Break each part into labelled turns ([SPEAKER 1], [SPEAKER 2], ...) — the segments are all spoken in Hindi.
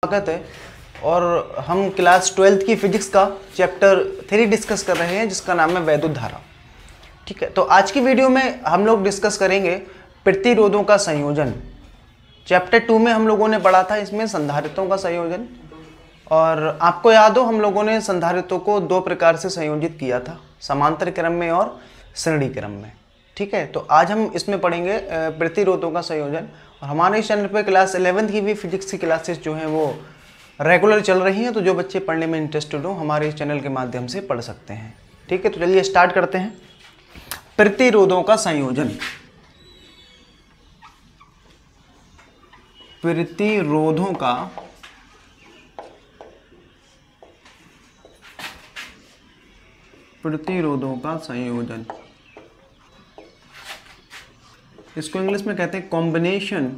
[SPEAKER 1] स्वागत है। और हम क्लास 12th की फिजिक्स का चैप्टर 3 डिस्कस कर रहे हैं जिसका नाम है वैद्युत धारा। ठीक है, तो आज की वीडियो में हम लोग डिस्कस करेंगे प्रतिरोधों का संयोजन। चैप्टर 2 में हम लोगों ने पढ़ा था इसमें संधारित्रों का संयोजन, और आपको याद हो हम लोगों ने संधारित्रों को दो प्रकार से संयोजित किया था, समांतर क्रम में और श्रेणी क्रम में। ठीक है, तो आज हम इसमें पढ़ेंगे प्रतिरोधों का संयोजन। और हमारे इस चैनल पर क्लास 11th की भी फिजिक्स की क्लासेस जो हैं वो रेगुलर चल रही हैं, तो जो बच्चे पढ़ने में इंटरेस्टेड हो हमारे इस चैनल के माध्यम से पढ़ सकते हैं। ठीक है, तो चलिए स्टार्ट करते हैं। प्रतिरोधों का संयोजन। प्रतिरोधों का संयोजन, इसको इंग्लिश में कहते हैं कॉम्बिनेशन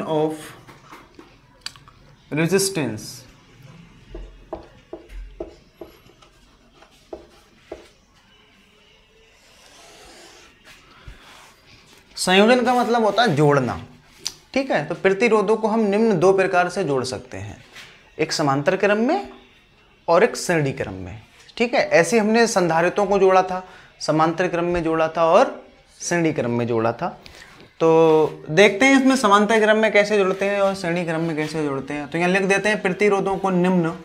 [SPEAKER 1] ऑफ रेजिस्टेंस। संयोजन का मतलब होता है जोड़ना। ठीक है, तो प्रतिरोधों को हम निम्न दो प्रकार से जोड़ सकते हैं, एक समांतर क्रम में और एक श्रेणी क्रम में। ठीक है, ऐसे हमने संधारित्रों को जोड़ा था, समांतर क्रम में जोड़ा था और श्रेणी क्रम में जोड़ा था। तो देखते हैं इसमें समांतर क्रम में कैसे जोड़ते हैं और श्रेणी क्रम में कैसे जोड़ते हैं। तो यहाँ लिख देते हैं प्रतिरोधों को निम्न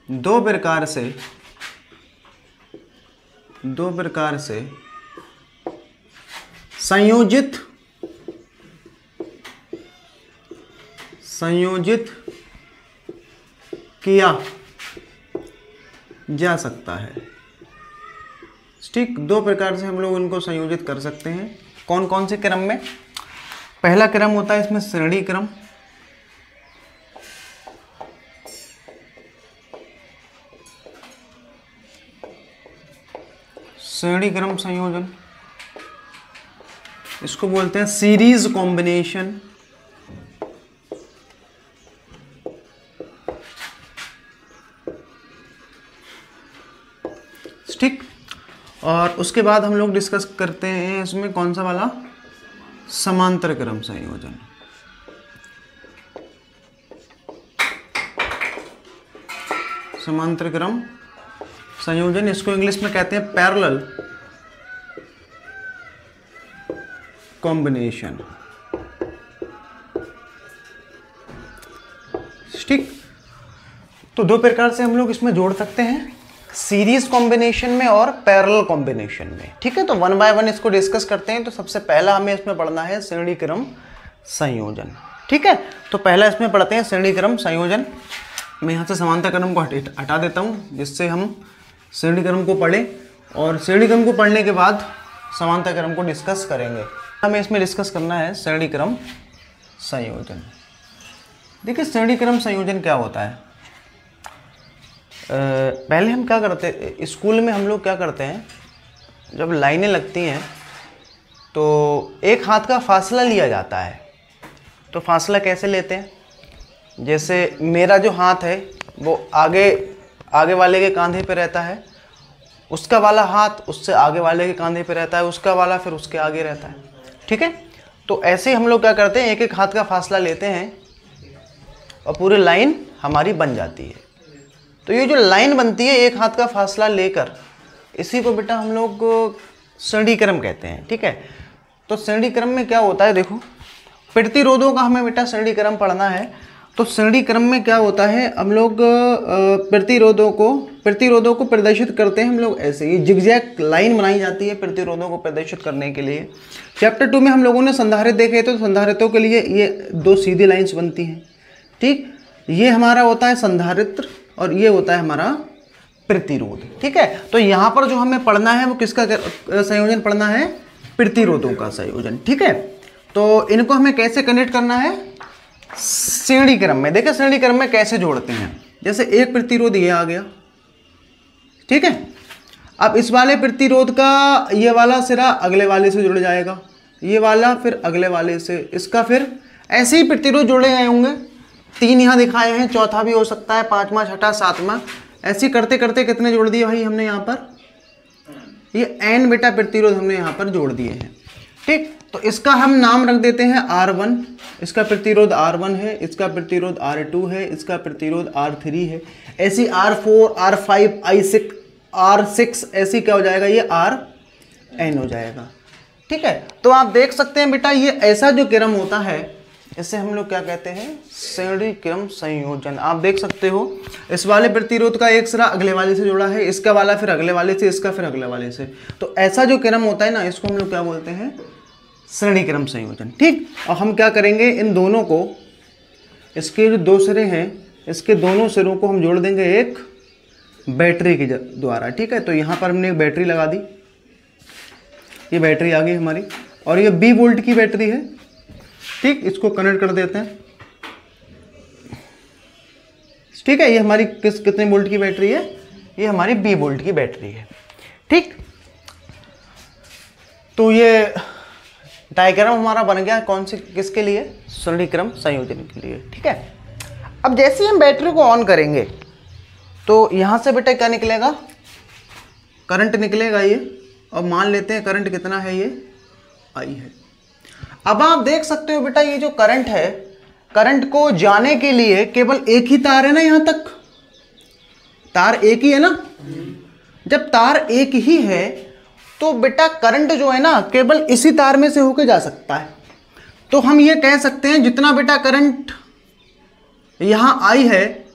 [SPEAKER 1] दो प्रकार से संयोजित किया जा सकता है। ठीक, दो प्रकार से हम लोग इनको संयोजित कर सकते हैं। कौन कौन से क्रम में? पहला क्रम होता है इसमें श्रेणी क्रम। श्रेणी क्रम संयोजन, इसको बोलते हैं सीरीज कॉम्बिनेशन। ठीक, और उसके बाद हम लोग डिस्कस करते हैं इसमें कौन सा वाला, समांतर क्रम संयोजन। समांतर क्रम संयोजन, इसको इंग्लिश में कहते हैं पैरेलल कॉम्बिनेशन। ठीक, तो दो प्रकार से हम लोग इसमें जोड़ सकते हैं, सीरीज कॉम्बिनेशन में और पैरेलल कॉम्बिनेशन में। ठीक है, तो वन बाय वन इसको डिस्कस करते हैं। तो सबसे पहला हमें इसमें पढ़ना है श्रेणी क्रम संयोजन। ठीक है, तो पहला इसमें पढ़ते हैं श्रेणी क्रम संयोजन। मैं यहाँ से समांतर क्रम को हटा देता हूँ जिससे हम श्रेणी क्रम को पढ़ें, और श्रेणी क्रम को पढ़ने के बाद समांतर क्रम को डिस्कस करेंगे। हमें इसमें डिस्कस करना है श्रेणी क्रम संयोजन। देखिए श्रेणी क्रम संयोजन क्या होता है। पहले हम क्या करते हैं, स्कूल में हम लोग क्या करते हैं, जब लाइनें लगती हैं तो एक हाथ का फासला लिया जाता है। तो फासला कैसे लेते हैं, जैसे मेरा जो हाथ है वो आगे वाले के कंधे पे रहता है, उसका वाला हाथ उससे आगे वाले के कंधे पे रहता है, उसका वाला फिर उसके आगे रहता है। ठीक है, तो ऐसे हम लोग क्या करते हैं, एक एक हाथ का फासला लेते हैं और पूरी लाइन हमारी बन जाती है। तो ये जो लाइन बनती है एक हाथ का फासला लेकर, इसी को बेटा हम लोग श्रेणी क्रम कहते हैं। ठीक है, तो श्रेणी क्रम में क्या होता है, देखो प्रतिरोधों का हमें बेटा श्रेणी क्रम पढ़ना है। तो श्रेणी क्रम में क्या होता है, हम लोग प्रतिरोधों को प्रदर्शित करते हैं हम लोग ऐसे, ये जिगजैग लाइन बनाई जाती है प्रतिरोधों को प्रदर्शित करने के लिए। चैप्टर 2 में हम लोगों ने संधारित्र देखे, तो संधारित्रों के लिए ये दो सीधी लाइन्स बनती हैं। ठीक, ये हमारा होता है संधारित्र और ये होता है हमारा प्रतिरोध। ठीक है, तो यहाँ पर जो हमें पढ़ना है वो किसका संयोजन पढ़ना है, प्रतिरोधों का संयोजन। ठीक है, तो इनको हमें कैसे कनेक्ट करना है, श्रेणी क्रम में। देखिए श्रेणी क्रम में कैसे जोड़ते हैं, जैसे एक प्रतिरोध ये आ गया। ठीक है, अब इस वाले प्रतिरोध का ये वाला सिरा अगले वाले से जुड़ जाएगा, ये वाला फिर अगले वाले से, इसका फिर ऐसे ही प्रतिरोध जुड़े गए होंगे। 3 यहाँ दिखाए हैं, चौथा भी हो सकता है, 5वां, 6ठा, 7वां, ऐसे करते करते कितने जोड़ दिए भाई हमने यहाँ पर, ये n बेटा प्रतिरोध हमने यहाँ पर जोड़ दिए हैं। ठीक, तो इसका हम नाम रख देते हैं R1, इसका प्रतिरोध R1 है, इसका प्रतिरोध R2 है, इसका प्रतिरोध R3 है, ऐसी R4, R5, I6, R6, ऐसी क्या हो जाएगा, ये Rn हो जाएगा। ठीक है, तो आप देख सकते हैं बेटा ये ऐसा जो क्रम होता है इसे हम लोग क्या कहते हैं, श्रेणी क्रम संयोजन। आप देख सकते हो इस वाले प्रतिरोध का एक सिरा अगले वाले से जुड़ा है, इसका वाला फिर अगले वाले से, इसका फिर अगले वाले से, तो ऐसा जो क्रम होता है ना, इसको हम लोग क्या बोलते हैं, श्रेणी क्रम संयोजन। ठीक, और हम क्या करेंगे, इन दोनों को, इसके जो 2 सिरे हैं, इसके दोनों सिरों को हम जोड़ देंगे एक बैटरी के द्वारा। ठीक है, तो यहाँ पर हमने एक बैटरी लगा दी, ये बैटरी आ गई हमारी, और ये 20 वोल्ट की बैटरी है। ठीक, इसको कनेक्ट कर देते हैं। ठीक है, ये हमारी कितने वोल्ट की बैटरी है, ये हमारी 20 वोल्ट की बैटरी है। ठीक, तो ये डायग्राम हमारा बन गया कौन से, किसके लिए, श्रेणी क्रम संयोजन के लिए। ठीक है, अब जैसे ही हम बैटरी को ऑन करेंगे तो यहाँ से बेटा क्या निकलेगा, करंट निकलेगा ये, और मान लेते हैं करंट कितना है, ये I है। अब आप देख सकते हो बेटा ये जो करंट है, करंट को जाने के लिए केवल एक ही तार है ना, यहाँ तक तार एक ही है ना। जब तार एक ही है तो बेटा करंट जो है ना केवल इसी तार में से होके जा सकता है। तो हम ये कह सकते हैं जितना बेटा करंट यहाँ I है,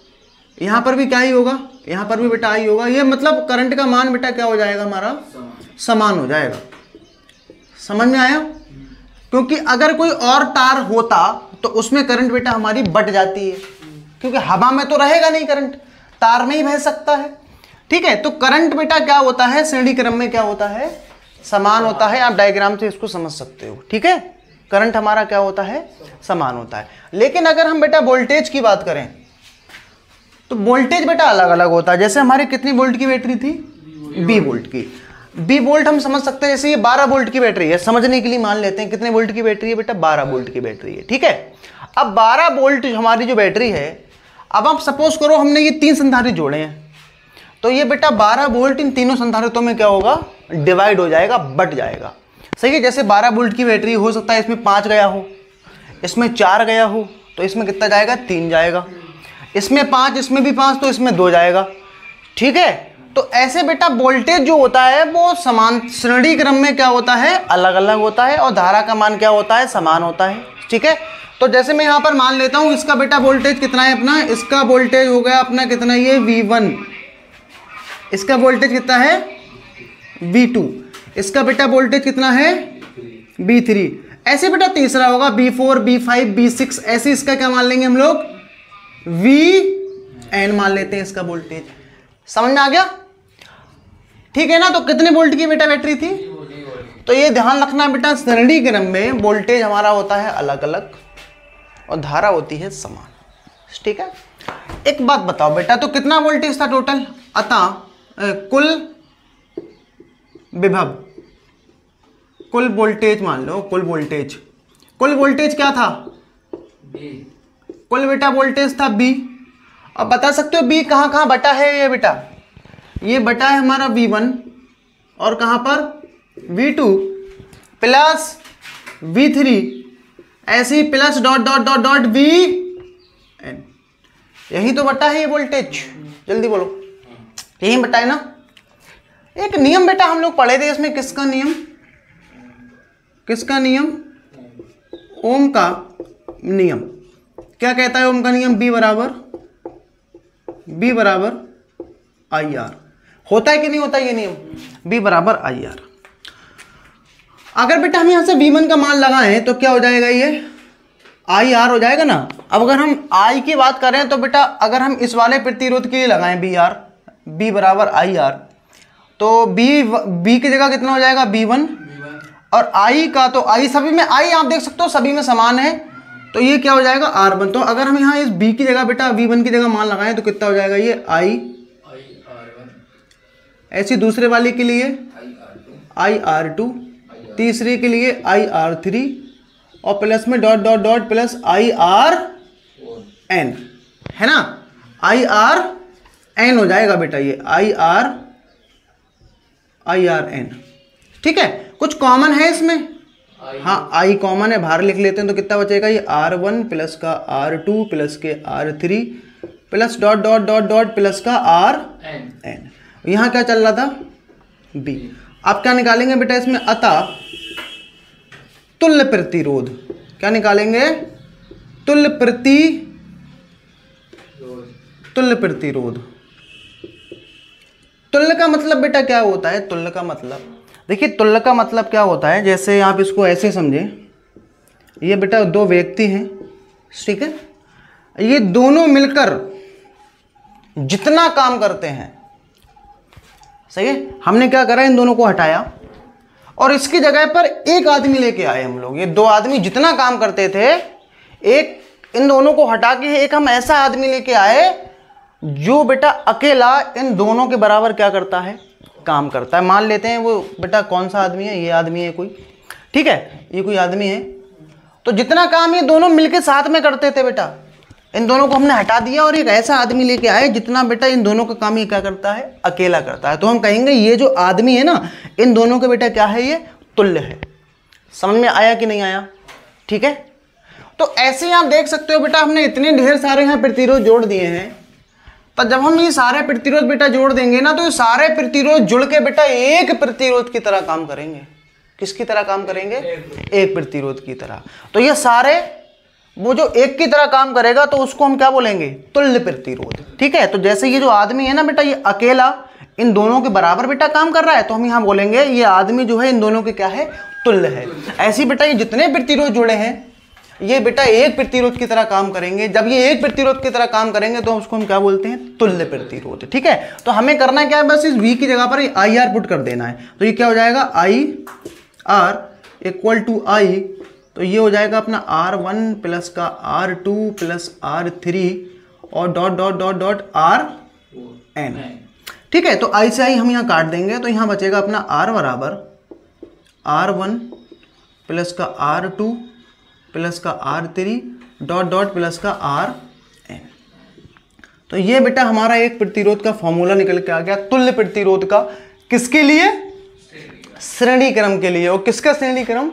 [SPEAKER 1] यहाँ पर भी क्या ही होगा, यहाँ पर भी बेटा I होगा। ये मतलब करंट का मान बेटा क्या हो जाएगा, हमारा समान हो जाएगा। समझ में आया? क्योंकि अगर कोई और तार होता तो उसमें करंट बेटा हमारी बट जाती है, क्योंकि हवा में तो रहेगा नहीं करंट, तार में ही बह सकता है। ठीक है, तो करंट बेटा क्या होता है, श्रेणी क्रम में क्या होता है, समान होता है। आप डायग्राम से इसको समझ सकते हो। ठीक है, करंट हमारा क्या होता है, समान होता है। लेकिन अगर हम बेटा वोल्टेज की बात करें तो वोल्टेज बेटा अलग अलग होता है। जैसे हमारी कितनी वोल्ट की बैटरी थी, 20 वोल्ट की। 20 वोल्ट हम समझ सकते हैं, जैसे ये 12 वोल्ट की बैटरी है, समझने के लिए मान लेते हैं कितने वोल्ट की बैटरी है बेटा, 12 वोल्ट की बैटरी है। ठीक है, अब 12 वोल्ट हमारी जो बैटरी है, अब आप सपोज करो हमने ये 3 संधारित्र जोड़े हैं, तो ये बेटा 12 वोल्ट इन तीनों संधारित्रों में क्या होगा, डिवाइड हो जाएगा, बट जाएगा। सही है, जैसे 12 वोल्ट की बैटरी हो सकता है इसमें 5 गया हो, इसमें 4 गया हो, तो इसमें कितना जाएगा, 3 जाएगा। इसमें 5, इसमें भी 5, तो इसमें 2 जाएगा। ठीक है, तो ऐसे बेटा वोल्टेज जो होता है वो समान श्रेणी क्रम में क्या होता है, अलग अलग होता है, और धारा का मान क्या होता है, समान होता है। ठीक है, तो जैसे मैं यहाँ पर मान लेता हूँ इसका बेटा वोल्टेज कितना है अपना, इसका वोल्टेज हो गया अपना कितना, ये V1, इसका वोल्टेज कितना है V2, इसका बेटा वोल्टेज कितना है V3, ऐसे बेटा तीसरा होगा V4, V5, V6, ऐसे इसका क्या मान लेंगे हम लोग, Vn मान लेते हैं इसका वोल्टेज। समझ में आ गया? ठीक है ना। तो कितने वोल्ट की बेटा बैटरी थी, तो ये ध्यान रखना बेटा श्रेणी क्रम में वोल्टेज हमारा होता है अलग अलग और धारा होती है समान। ठीक है, एक बात बताओ बेटा, तो कितना वोल्टेज था टोटल, अतः कुल विभव, कुल वोल्टेज मान लो, कुल वोल्टेज क्या था, कुल बेटा वोल्टेज था B। अब बता सकते हो B कहाँ कहाँ बटा है, ये बेटा ये बटा है हमारा V1 और कहाँ पर V2 प्लस V3, ऐसे ही plus dot dot dot dot Vn, यही तो बटा है ये वोल्टेज। जल्दी बोलो, यही बटा है ना। एक नियम बेटा हम लोग पढ़े थे इसमें, किसका नियम, किसका नियम, ओम का नियम। क्या कहता है ओम का नियम, B बराबर IR। होता है कि नहीं होता ये नियम, B बराबर IR। अगर बेटा हम यहां से V1 का मान लगाएं तो क्या हो जाएगा, ये IR हो जाएगा ना। अब अगर हम I की बात करें तो बेटा अगर हम इस वाले प्रतिरोध के लिए लगाएं B बराबर IR, तो B की जगह कितना हो जाएगा V1, और I का, तो I सभी में, I आप देख सकते हो सभी में समान है, तो ये क्या हो जाएगा R1। तो अगर हम यहाँ इस B की जगह बेटा V1 की जगह मान लगाएं तो कितना हो जाएगा, ये IR1। ऐसी दूसरे वाले के लिए IR2, तीसरे के लिए IR3, और प्लस में dot dot dot plus IRn। N, है ना, आई आर एन हो जाएगा बेटा, ये आई आर एन। ठीक है, कुछ कॉमन है इसमें, हाँ आई कॉमन है, बाहर लिख लेते हैं तो कितना बचेगा, ये R1 प्लस का R2 प्लस के R3 plus dot dot dot dot plus का Rn। यहाँ क्या चल रहा था, B। आप क्या निकालेंगे बेटा इसमें, अतः तुल्य प्रतिरोध, क्या निकालेंगे, तुल्य प्रतिरोध। तुल्य का मतलब बेटा क्या होता है, तुल्य का मतलब, देखिए तुल्य का मतलब क्या होता है, जैसे आप इसको ऐसे समझे, ये बेटा दो व्यक्ति हैं, ठीक है, ये दोनों मिलकर जितना काम करते हैं, सही है, हमने क्या करा, इन दोनों को हटाया और इसकी जगह पर एक आदमी लेके आए हम लोग। ये दो आदमी जितना काम करते थे, एक इन दोनों को हटा के एक हम ऐसा आदमी लेके आए जो बेटा अकेला इन दोनों के बराबर क्या करता है, काम करता है। मान लेते हैं वो बेटा कौन सा आदमी है, ये आदमी है कोई, ठीक है, ये कोई आदमी है, तो जितना काम ये दोनों मिलके साथ में करते थे बेटा, इन दोनों को हमने हटा दिया और एक ऐसा आदमी लेके आए जितना बेटा इन दोनों का काम ये क्या करता है, अकेला करता है। तो हम कहेंगे ये जो आदमी है ना, इन दोनों के बेटा क्या है, ये तुल्य है। समझ में आया कि नहीं आया, ठीक है। तो ऐसे ही आप देख सकते हो बेटा, हमने इतने ढेर सारे यहाँ प्रतिरोध जोड़ दिए हैं, तो जब हम ये सारे प्रतिरोध बेटा जोड़ देंगे ना, तो ये सारे प्रतिरोध जुड़ के बेटा एक प्रतिरोध की तरह काम करेंगे। किसकी तरह काम करेंगे, एक प्रतिरोध की तरह। तो ये सारे वो जो एक की तरह काम करेगा तो उसको हम क्या बोलेंगे, तुल्य प्रतिरोध। ठीक है, तो जैसे ये जो आदमी है ना बेटा, ये अकेला इन दोनों के बराबर बेटा काम कर रहा है, तो हम यहाँ बोलेंगे ये आदमी जो है इन दोनों के क्या है, तुल्य है। ऐसी बेटा ये जितने प्रतिरोध जुड़े हैं, ये बेटा एक प्रतिरोध की तरह काम करेंगे। जब ये एक प्रतिरोध की तरह काम करेंगे तो उसको हम क्या बोलते हैं, तुल्य प्रतिरोध। ठीक है, तो हमें करना क्या है, बस इस V की जगह पर आई आर पुट कर देना है। तो ये क्या हो जाएगा, आई आर इक्वल टू आई, तो ये हो जाएगा अपना R1 प्लस का R2 प्लस R3 और dot dot dot dot Rn। ठीक है, तो आई से आई हम यहाँ काट देंगे, तो यहाँ बचेगा अपना R बराबर R1 प्लस का R2 प्लस का R3 डॉट डॉट प्लस का Rn। तो ये बेटा हमारा एक प्रतिरोध का फॉर्मूला निकल के आ गया, तुल्य प्रतिरोध का। किसके लिए, श्रेणी क्रम के लिए। और किसका श्रेणी क्रम,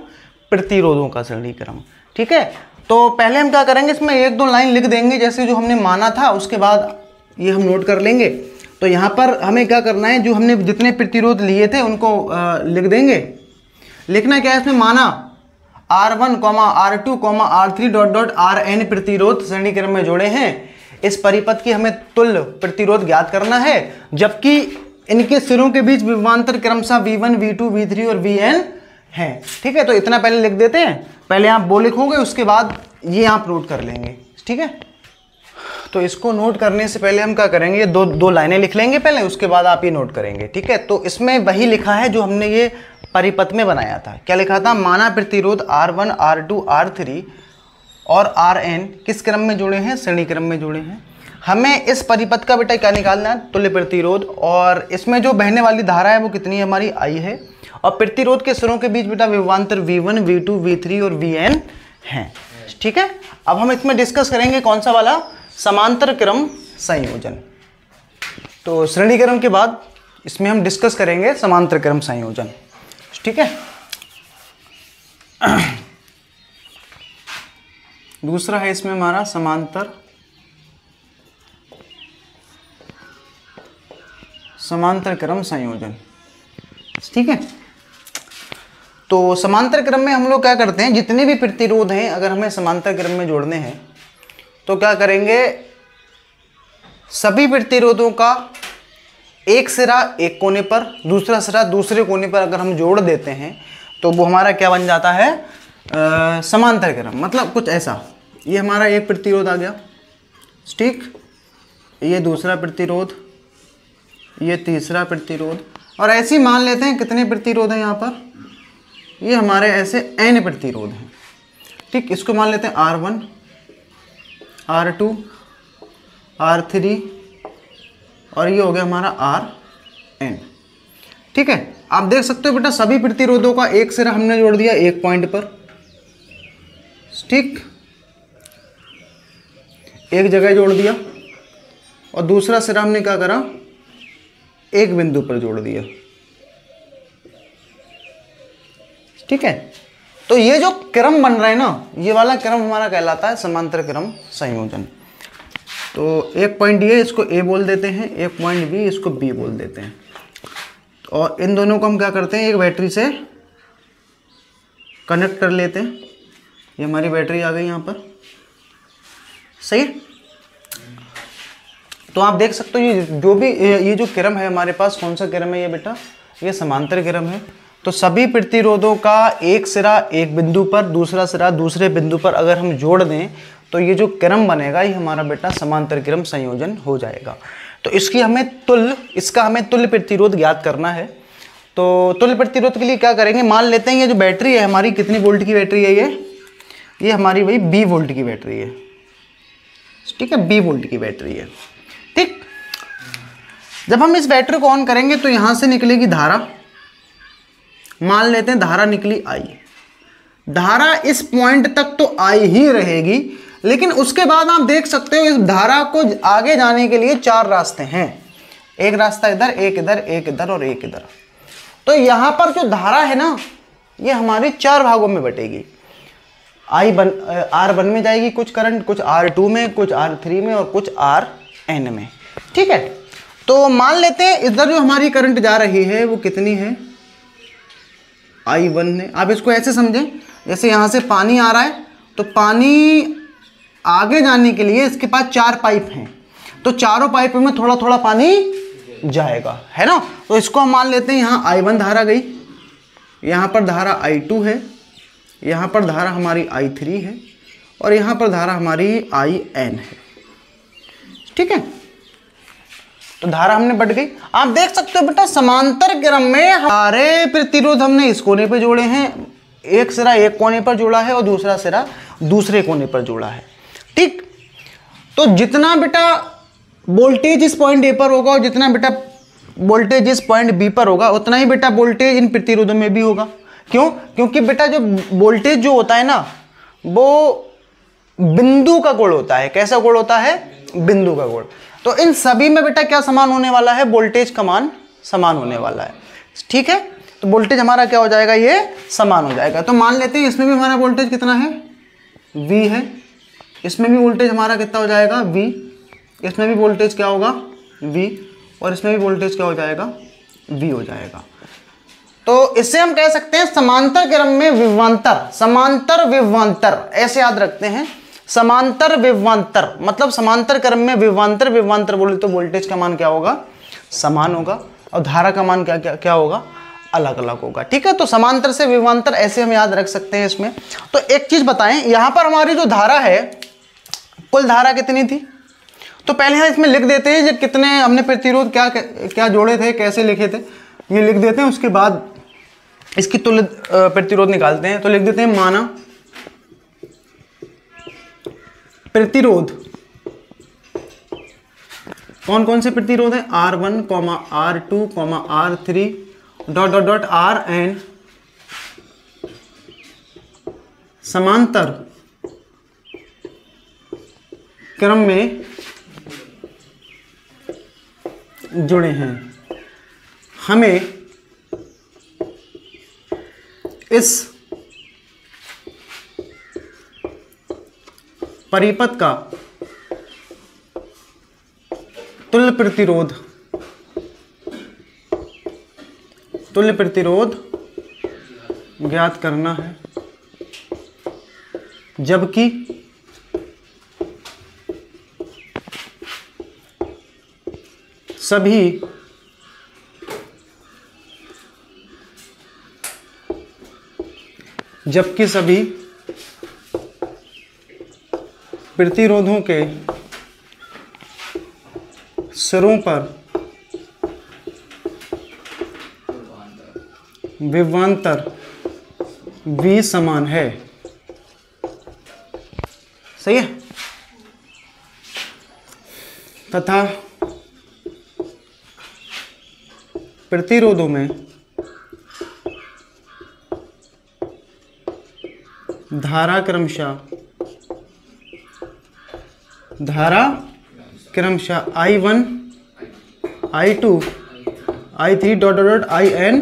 [SPEAKER 1] प्रतिरोधों का श्रेणी क्रम। ठीक है, तो पहले हम क्या करेंगे, इसमें एक दो लाइन लिख देंगे जैसे जो हमने माना था, उसके बाद ये हम नोट कर लेंगे। तो यहाँ पर हमें क्या करना है, जो हमने जितने प्रतिरोध लिए थे उनको लिख देंगे। लिखना क्या है इसमें, माना R1, R2, R3 dot dot Rn प्रतिरोध श्रेणी क्रम में जोड़े हैं। इस परिपथ की हमें तुल्य प्रतिरोध ज्ञात करना है, जबकि इनके सिरों के बीच विभवांतर क्रमशः V1, V2, V3 और Vn है। ठीक है, तो इतना पहले लिख देते हैं, पहले आप वो लिखोगे, उसके बाद ये आप नोट कर लेंगे। ठीक है, तो इसको नोट करने से पहले हम क्या करेंगे, ये दो लाइनें लिख लेंगे पहले, उसके बाद आप ये नोट करेंगे। ठीक है, तो इसमें वही लिखा है जो हमने ये परिपथ में बनाया था। क्या लिखा था, माना प्रतिरोध R1, R2, R3 और Rn किस क्रम में जुड़े हैं, श्रेणी क्रम में जुड़े हैं। हमें इस परिपथ का बेटा क्या निकालना है, तुल्य प्रतिरोध। और इसमें जो बहने वाली धारा है वो कितनी है, हमारी I है। और प्रतिरोध के सिरों के बीच बेटा विभवांतर V1, V2, V3 और Vn हैं। ठीक है, अब हम इसमें डिस्कस करेंगे कौन सा वाला, समांतर क्रम संयोजन। तो श्रेणी क्रम के बाद इसमें हम डिस्कस करेंगे समांतर क्रम संयोजन। ठीक है, दूसरा है इसमें हमारा समांतर क्रम संयोजन। ठीक है, तो समांतर क्रम में हम लोग क्या करते हैं, जितने भी प्रतिरोध हैं अगर हमें समांतर क्रम में जोड़ने हैं तो क्या करेंगे, सभी प्रतिरोधों का एक सिरा एक कोने पर, दूसरा सिरा दूसरे कोने पर अगर हम जोड़ देते हैं तो वो हमारा क्या बन जाता है, समांतर क्रम। मतलब कुछ ऐसा, ये हमारा एक प्रतिरोध आ गया, ठीक, ये दूसरा प्रतिरोध, ये तीसरा प्रतिरोध, और ऐसे ही मान लेते हैं कितने प्रतिरोध हैं यहाँ पर, ये हमारे ऐसे n प्रतिरोध हैं। ठीक, इसको मान लेते हैं R1, R2, R3 और ये हो गया हमारा Rn। ठीक है, आप देख सकते हो बेटा सभी प्रतिरोधों का एक सिरा हमने जोड़ दिया एक पॉइंट पर। ठीक, एक जगह जोड़ दिया, और दूसरा सिरा हमने क्या करा, एक बिंदु पर जोड़ दिया। ठीक है, तो ये जो क्रम बन रहा है ना, ये वाला क्रम हमारा कहलाता है समांतर क्रम संयोजन। तो एक पॉइंट ये, इसको ए बोल देते हैं, एक पॉइंट बी, इसको बी बोल देते हैं। और इन दोनों को हम क्या करते हैं, एक बैटरी से कनेक्ट कर लेते हैं। ये हमारी बैटरी आ गई यहाँ पर, सही है। तो आप देख सकते हो ये जो भी ये जो क्रम है हमारे पास, कौन सा क्रम है ये बेटा, ये समांतर क्रम है। तो सभी प्रतिरोधों का एक सिरा एक बिंदु पर, दूसरा सिरा दूसरे बिंदु पर अगर हम जोड़ दें तो ये जो क्रम बनेगा ये हमारा बेटा समांतर क्रम संयोजन हो जाएगा। तो इसका हमें तुल्य प्रतिरोध ज्ञात करना है। तो तुल्य प्रतिरोध के लिए क्या करेंगे, मान लेते हैं ये जो बैटरी है हमारी, कितनी वोल्ट की बैटरी है ये हमारी भाई 20 वोल्ट की बैटरी है। ठीक है, 20 वोल्ट की बैटरी है। ठीक, जब हम इस बैटरी को ऑन करेंगे तो यहां से निकलेगी धारा, मान लेते हैं धारा निकली आई। धारा इस पॉइंट तक तो आई ही रहेगी, लेकिन उसके बाद आप देख सकते हो इस धारा को आगे जाने के लिए 4 रास्ते हैं। एक रास्ता इधर, एक इधर, एक इधर और एक इधर। तो यहां पर जो धारा है ना, ये हमारी 4 भागों में बटेगी। R1 में जाएगी कुछ करंट, कुछ R2 में, कुछ R3 में और कुछ Rn में। ठीक है, तो मान लेते हैं इधर जो हमारी करंट जा रही है वो कितनी है, I1 है। आप इसको ऐसे समझें, जैसे यहां से पानी आ रहा है, तो पानी आगे जाने के लिए इसके पास 4 पाइप हैं, तो चारों पाइप में थोड़ा थोड़ा पानी जाएगा, है ना। तो इसको हम मान लेते हैं यहाँ I1 धारा गई, यहाँ पर धारा I2 है, यहाँ पर धारा हमारी I3 है और यहाँ पर धारा हमारी IN है। ठीक है, तो धारा हमने बढ़ गई। आप देख सकते हो बेटा समांतर क्रम में हमारे प्रतिरोध हमने इस कोने पे जोड़े हैं, एक सिरा एक कोने पर जोड़ा है और दूसरा सिरा दूसरे कोने पर जोड़ा है। ठीक, तो जितना बेटा वोल्टेज इस पॉइंट ए पर होगा और जितना बेटा वोल्टेज इस पॉइंट बी पर होगा, उतना ही बेटा वोल्टेज इन प्रतिरोधों में भी होगा। क्यों? क्योंकि बेटा जो वोल्टेज जो होता है ना, वो बिंदु का गुण होता है। कैसा गुण होता है? बिंदु का गुण। तो इन सभी में बेटा क्या समान होने वाला है? वोल्टेज का मान समान होने वाला है। ठीक है, तो वोल्टेज हमारा क्या हो जाएगा? ये समान हो जाएगा। तो मान लेते हैं इसमें भी हमारा वोल्टेज कितना है? V है। इसमें भी वोल्टेज हमारा कितना हो जाएगा? V। इसमें भी वोल्टेज क्या होगा? V। और इसमें भी वोल्टेज क्या हो जाएगा? V हो जाएगा। तो इससे हम कह सकते हैं समांतर क्रम में विभवांतर, समांतर विभवांतर, ऐसे याद रखते हैं। समांतर विभवांतर मतलब समांतर क्रम में विभवांतर, विभवांतर बोले तो वोल्टेज का मान क्या होगा? समान होगा और धारा का मान क्या क्या क्या होगा? अलग अलग होगा। ठीक है, तो समांतर से विभवांतर ऐसे हम याद रख सकते हैं इसमें। तो एक चीज बताएं, यहां पर हमारी जो धारा है, कुल धारा कितनी थी? तो पहले हम इसमें लिख देते हैं जब कितने हमने प्रतिरोध क्या क्या जोड़े थे, कैसे लिखे थे, ये लिख देते हैं। उसके बाद इसकी तुल्य प्रतिरोध निकालते हैं। तो लिख देते हैं माना प्रतिरोध, कौन कौन से प्रतिरोध है? R1, R2, R3 dot dot dot Rn समांतर क्रम में जुड़े हैं। हमें इस परिपथ का तुल्य प्रतिरोध ज्ञात करना है, जबकि सभी प्रतिरोधों के सिरों पर विभवांतर V समान है। सही है, तथा प्रतिरोधों में धारा क्रमशः धारा क्रमशः I1 I2 I3 dot dot dot IN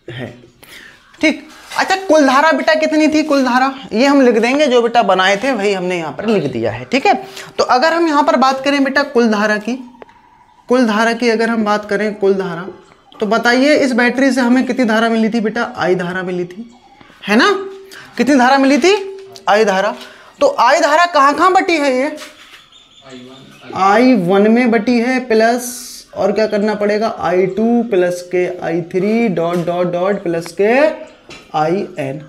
[SPEAKER 1] है। ठीक, अच्छा कुल धारा बेटा कितनी थी? कुल धारा ये हम लिख देंगे, जो बेटा बनाए थे वही हमने यहाँ पर लिख दिया है। ठीक है, तो अगर हम यहाँ पर बात करें बेटा कुल धारा की अगर हम बात करें कुल धारा, तो बताइए इस बैटरी से हमें कितनी धारा मिली थी बेटा? I धारा मिली थी, है ना? कितनी धारा मिली थी? I धारा। तो I धारा कहाँ बटी है? ये I1 में बटी है, प्लस और क्या करना पड़ेगा? I2 प्लस के I3 dot dot dot plus के IN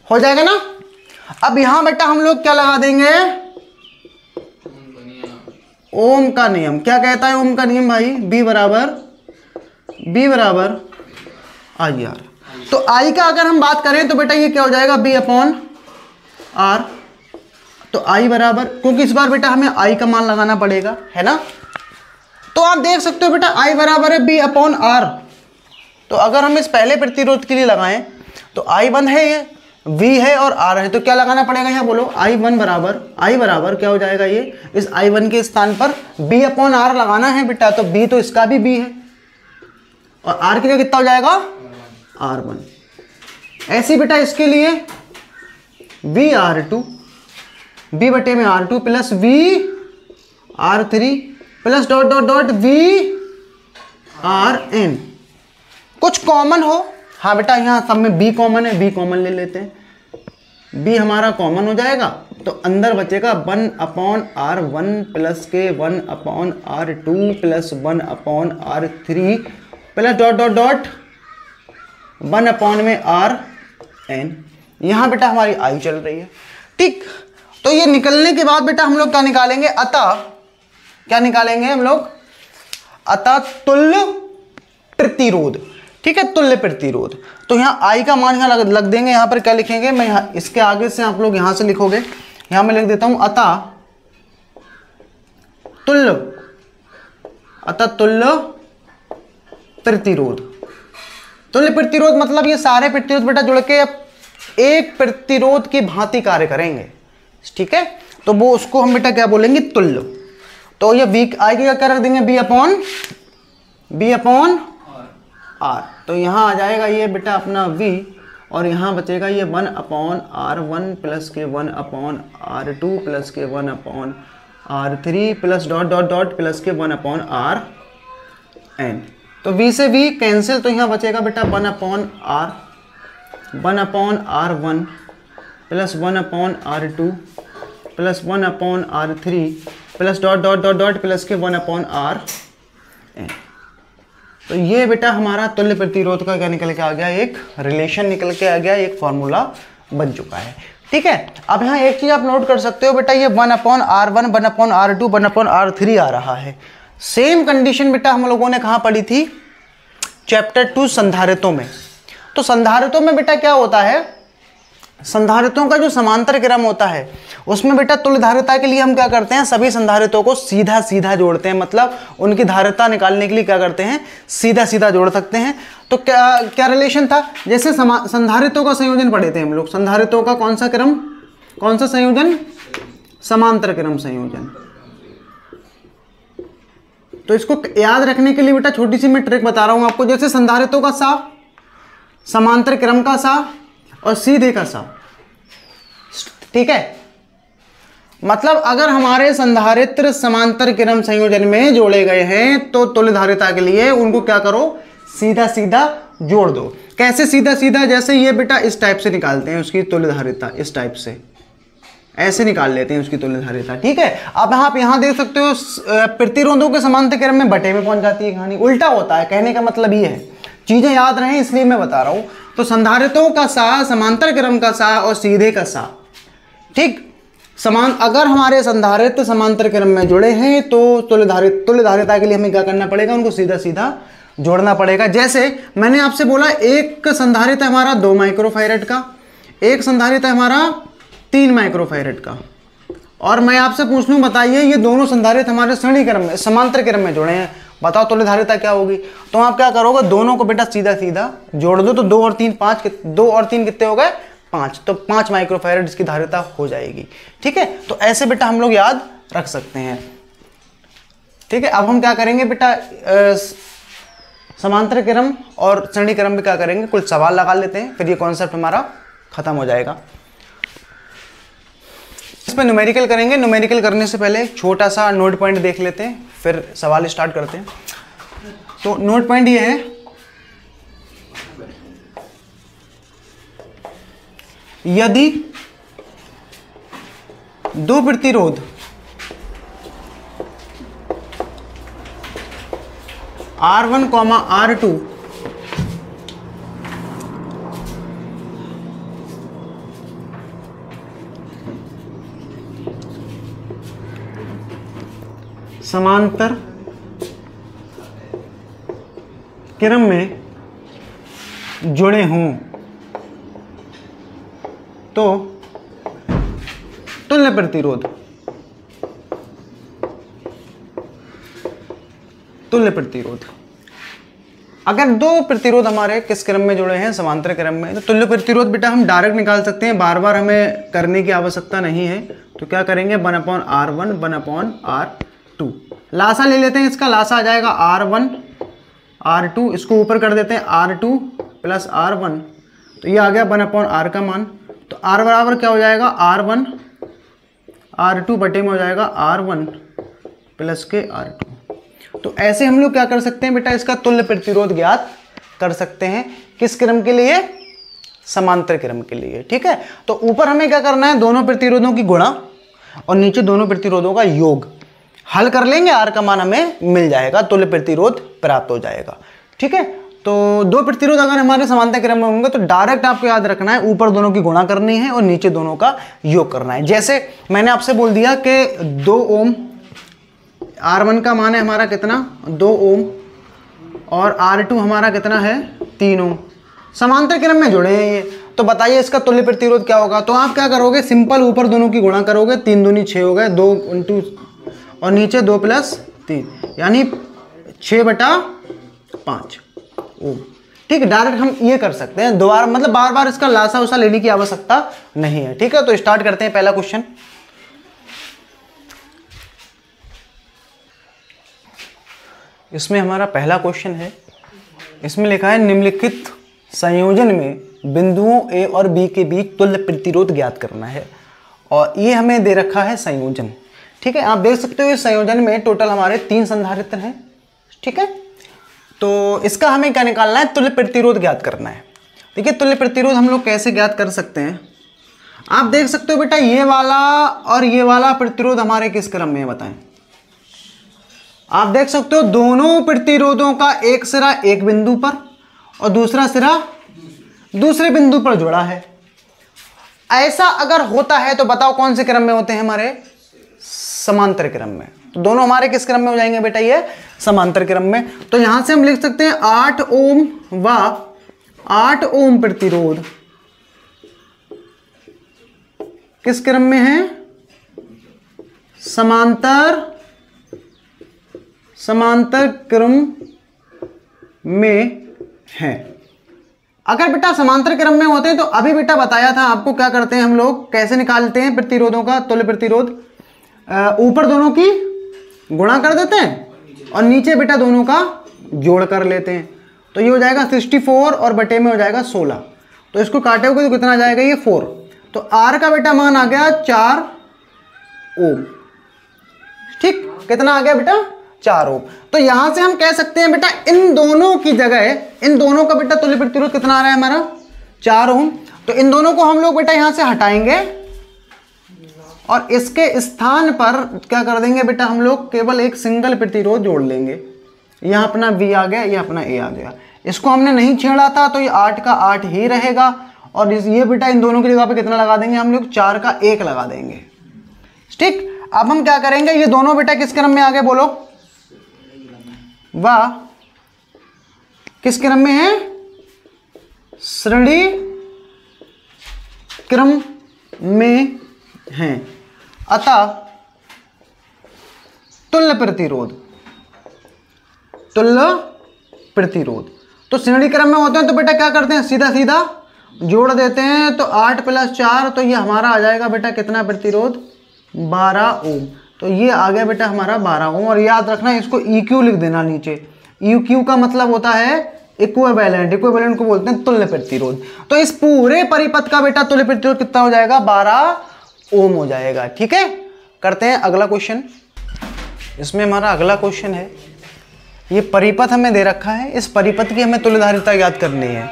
[SPEAKER 1] हो जाएगा ना। अब यहां बेटा हम लोग क्या लगा देंगे? ओम का नियम। क्या कहता है ओम का नियम भाई? B बराबर IR। तो I का अगर हम बात करें तो बेटा ये क्या हो जाएगा? B upon R। तो I बराबर, क्योंकि इस बार बेटा हमें I का मान लगाना पड़ेगा, है ना? तो आप देख सकते हो बेटा I बराबर है B अपॉन R। तो अगर हम इस पहले प्रतिरोध के लिए लगाएं तो I1 है, ये V है और R है, तो क्या लगाना पड़ेगा यहाँ बोलो? I बराबर क्या हो जाएगा? ये इस I1 के स्थान पर B अपॉन R लगाना है बेटा। तो B तो इसका भी B है और R के लिए कितना हो जाएगा? R1। ऐसे बेटा इसके लिए VR2 B बटे में R2 plus VR3 plus dot dot dot VRN। कुछ कॉमन हो? हाँ बेटा यहाँ सब में B कॉमन है, B कॉमन ले लेते हैं। B हमारा कॉमन हो जाएगा तो अंदर बचेगा 1 अपॉन R1 प्लस के 1 upon R2 plus 1 upon R3 plus dot dot dot 1 upon में RN। यहाँ बेटा हमारी I चल रही है। ठीक, तो ये निकलने के बाद बेटा हम लोग क्या निकालेंगे? अतः क्या निकालेंगे हम लोग? अतः तुल्य प्रतिरोध। ठीक है, तुल्य प्रतिरोध। तो यहाँ I का मान यहाँ लग देंगे। यहाँ पर क्या लिखेंगे? मैं यहाँ इसके आगे से आप लोग यहाँ से लिखोगे, यहाँ मैं लिख देता हूँ अतः तुल्य प्रतिरोध। तुल्य प्रतिरोध मतलब ये सारे प्रतिरोध बेटा जुड़ के एक प्रतिरोध की भांति कार्य करेंगे। ठीक है, तो वो उसको हम बेटा क्या बोलेंगे? तुल्य। तो ये V I का क्या रख देंगे? B upon R। तो यहाँ आ जाएगा ये बेटा अपना V और यहाँ बचेगा ये 1 अपॉन R1 प्लस के 1 अपॉन R2 प्लस के 1 upon R3 plus dot dot dot plus के 1 अपॉन RN। तो V से V कैंसिल, तो यहाँ बचेगा बेटा 1 upon R1 plus 1 upon R2 plus 1 upon R3 plus dot dot dot dot plus के 1 अपॉन RN। तो ये बेटा हमारा तुल्य प्रतिरोध का क्या निकल के आ गया? एक रिलेशन निकल के आ गया, एक फॉर्मूला बन चुका है। ठीक है, अब यहाँ एक चीज आप नोट कर सकते हो बेटा, ये 1 upon R1 1 upon R2 1 upon R3 आ रहा है। सेम कंडीशन बेटा हम लोगों ने कहाँ पढ़ी थी? चैप्टर 2 संधारित्रों में। तो संधारित्रों में बेटा क्या होता है? संधारित्रों का जो समांतर क्रम होता है उसमें बेटा तुल्यधारिता के लिए हम क्या करते हैं? सभी संधारित्रों को सीधा सीधा जोड़ते हैं, मतलब उनकी धारिता निकालने के लिए क्या करते हैं? सीधा सीधा जोड़ सकते हैं। तो क्या रिलेशन था? जैसे संधारित्रों का संयोजन पढ़े थे हम लोग। संधारित्रों का कौन सा क्रम, कौन सा संयोजन? समांतर क्रम संयोजन। तो इसको याद रखने के लिए बेटा छोटी सी मैं ट्रिक बता रहा हूं आपको। जैसे संधारित्रों का सा, समांतर क्रम का सा और सीधे का सा। ठीक है, मतलब अगर हमारे संधारित्र समांतर क्रम संयोजन में जोड़े गए हैं तो तुल्यधारिता के लिए उनको क्या करो? सीधा सीधा जोड़ दो। कैसे सीधा सीधा? जैसे ये बेटा इस टाइप से निकालते हैं उसकी तुल्यधारिता, इस टाइप से ऐसे निकाल लेते हैं उसकी तुल्यधारिता। ठीक है, अब आप यहाँ देख सकते हो प्रतिरोधों के समांतर क्रम में बटे में पहुंच जाती है कहानी। उल्टा होता है, कहने का मतलब ये है, चीजें याद रहें इसलिए मैं बता रहा हूं। तो संधारित्रों का सा, समांतर क्रम का सा और सीधे का सा। ठीक, अगर हमारे संधारित्र समांतर क्रम में जुड़े हैं तो तुल्यधारिता के लिए हमें क्या करना पड़ेगा? उनको सीधा सीधा जोड़ना पड़ेगा। जैसे मैंने आपसे बोला एक संधारित्र हमारा 2 माइक्रोफैरड का, एक संधारित्र हमारा 3 माइक्रोफैरड का, और मैं आपसे पूछ लूं बताइए ये दोनों संधारित्र हमारे श्रेणी क्रम में, समांतर क्रम में जुड़े हैं, बताओ तुल्यधारिता क्या होगी? तो आप क्या करोगे? दोनों को बेटा सीधा सीधा जोड़ दो। तो 2 और 3 5, 2 और 3 कितने हो गए? 5, तो 5 माइक्रोफैरड इसकी धारिता हो जाएगी। ठीक है, तो ऐसे बेटा हम लोग याद रख सकते हैं। ठीक है, अब हम क्या करेंगे बेटा, समांतर क्रम और श्रेणी क्रम में क्या करेंगे, कुछ सवाल लगा लेते हैं, फिर ये कॉन्सेप्ट हमारा खत्म हो जाएगा। इस पर न्यूमेरिकल करेंगे। न्यूमेरिकल करने से पहले एक छोटा सा नोट पॉइंट देख लेते हैं, फिर सवाल स्टार्ट करते हैं। तो नोट पॉइंट ये है, यदि दो प्रतिरोध R1, R2 समांतर क्रम में जुड़े हों तो तुल्य प्रतिरोध अगर दो प्रतिरोध हमारे किस क्रम में जुड़े हैं, समांतर क्रम में, तो तुल्य प्रतिरोध बेटा हम डायरेक्ट निकाल सकते हैं, बार बार हमें करने की आवश्यकता नहीं है। तो क्या करेंगे, 1/R1 1/R2। लासा ले लेते हैं, इसका लासा आ जाएगा R1 R2, इसको ऊपर कर देते हैं R2 + R1, तो ये आ गया 1/R का मान। तो R बराबर क्या हो जाएगा, R1 R2 बटे में हो जाएगा R1 + के R2। तो ऐसे हम लोग क्या कर सकते हैं बेटा, इसका तुल्य प्रतिरोध ज्ञात कर सकते हैं। किस क्रम के लिए, समांतर क्रम के लिए। ठीक है, तो ऊपर हमें क्या करना है, दोनों प्रतिरोधों की गुणा और नीचे दोनों प्रतिरोधों का योग हल कर लेंगे, R का मान हमें मिल जाएगा, तुल्य प्रतिरोध प्राप्त हो जाएगा। ठीक है, तो दो प्रतिरोध अगर हमारे समांतर क्रम में होंगे तो डायरेक्ट आपको याद रखना है, ऊपर दोनों की गुणा करनी है और नीचे दोनों का योग करना है। जैसे मैंने आपसे बोल दिया कि 2 ओम, R1 का मान है हमारा कितना, 2 ओम, और R2 हमारा कितना है, 3 ओम। समांतर क्रम में जुड़े हैं ये, तो बताइए इसका तुल्य प्रतिरोध क्या होगा। तो आप क्या करोगे, सिंपल ऊपर दोनों की गुणा करोगे, 3 दूनी 6 हो गए, 2 × और नीचे 2 + 3 यानी 6/5 ओम। ठीक है, डायरेक्ट हम ये कर सकते हैं, दोबारा मतलब बार बार इसका लासा उसा लेने की आवश्यकता नहीं है। ठीक है, तो स्टार्ट करते हैं पहला क्वेश्चन। इसमें हमारा पहला क्वेश्चन है, इसमें लिखा है निम्नलिखित संयोजन में बिंदुओं A और B के बीच तुल्य प्रतिरोध ज्ञात करना है, और ये हमें दे रखा है संयोजन। ठीक है, आप देख सकते हो इस संयोजन में टोटल हमारे 3 संधारित्र हैं। ठीक है, तो इसका हमें क्या निकालना है, तुल्य प्रतिरोध ज्ञात करना है। देखिए तुल्य प्रतिरोध हम लोग कैसे ज्ञात कर सकते हैं, आप देख सकते हो बेटा ये वाला और ये वाला प्रतिरोध हमारे किस क्रम में है बताएं। आप देख सकते हो दोनों प्रतिरोधों का एक सिरा एक बिंदु पर और दूसरा सिरा दूसरे बिंदु पर जुड़ा है। ऐसा अगर होता है तो बताओ कौन से क्रम में होते हैं हमारे, समांतर क्रम में। तो दोनों हमारे किस क्रम में हो जाएंगे बेटा, ये समांतर क्रम में। तो यहां से हम लिख सकते हैं 8 ओम व 8 ओम प्रतिरोध किस क्रम में है, समांतर क्रम में है। अगर बेटा समांतर क्रम में होते हैं तो अभी बेटा बताया था आपको क्या करते हैं हम लोग, कैसे निकालते हैं प्रतिरोधों का तुल्य प्रतिरोध, ऊपर दोनों की गुणा कर देते हैं और नीचे बेटा दोनों का जोड़ कर लेते हैं। तो ये हो जाएगा 64 और बटे में हो जाएगा 16, तो इसको काटेंगे तो कितना आ जाएगा, ये 4। तो R का बेटा मान आ गया 4 ओम। ठीक, कितना आ गया बेटा, 4 ओम। तो यहां से हम कह सकते हैं बेटा इन दोनों की जगह, इन दोनों का बेटा तुल्य प्रतिरोध कितना आ रहा है हमारा, 4 ओम। तो इन दोनों को हम लोग बेटा यहां से हटाएंगे और इसके स्थान पर क्या कर देंगे बेटा, हम लोग केवल एक सिंगल प्रतिरोध जोड़ लेंगे। यहां अपना V आ गया, ये अपना A आ गया। इसको हमने नहीं छेड़ा था तो ये 8 का 8 ही रहेगा, और ये बेटा इन दोनों की जगह पे कितना लगा देंगे हम लोग, 4 का 1 लगा देंगे। ठीक, अब हम क्या करेंगे, ये दोनों बेटा किस क्रम में आ गए बोलो, वाह किस क्रम में है, श्रेणी क्रम में हैं। अतः तुल्य प्रतिरोध, तो श्रेणी क्रम में होते हैं तो बेटा क्या करते हैं, सीधा सीधा जोड़ देते हैं तो 8 + 4, तो ये हमारा आ जाएगा बेटा कितना प्रतिरोध, 12 ओम। तो ये आ गया बेटा हमारा 12 ओम। और याद रखना इसको EQ लिख देना नीचे। EQ का मतलब होता है इक्विवेलेंट, इक्विवेलेंट को बोलते हैं तुल्य प्रतिरोध। तो इस पूरे परिपथ का बेटा तुल्य प्रतिरोध कितना हो जाएगा, 12 ओम हो जाएगा। ठीक है, करते हैं अगला क्वेश्चन। इसमें हमारा अगला क्वेश्चन है, ये परिपथ हमें दे रखा है, इस परिपथ की हमें तुल्यधारिता याद करनी है।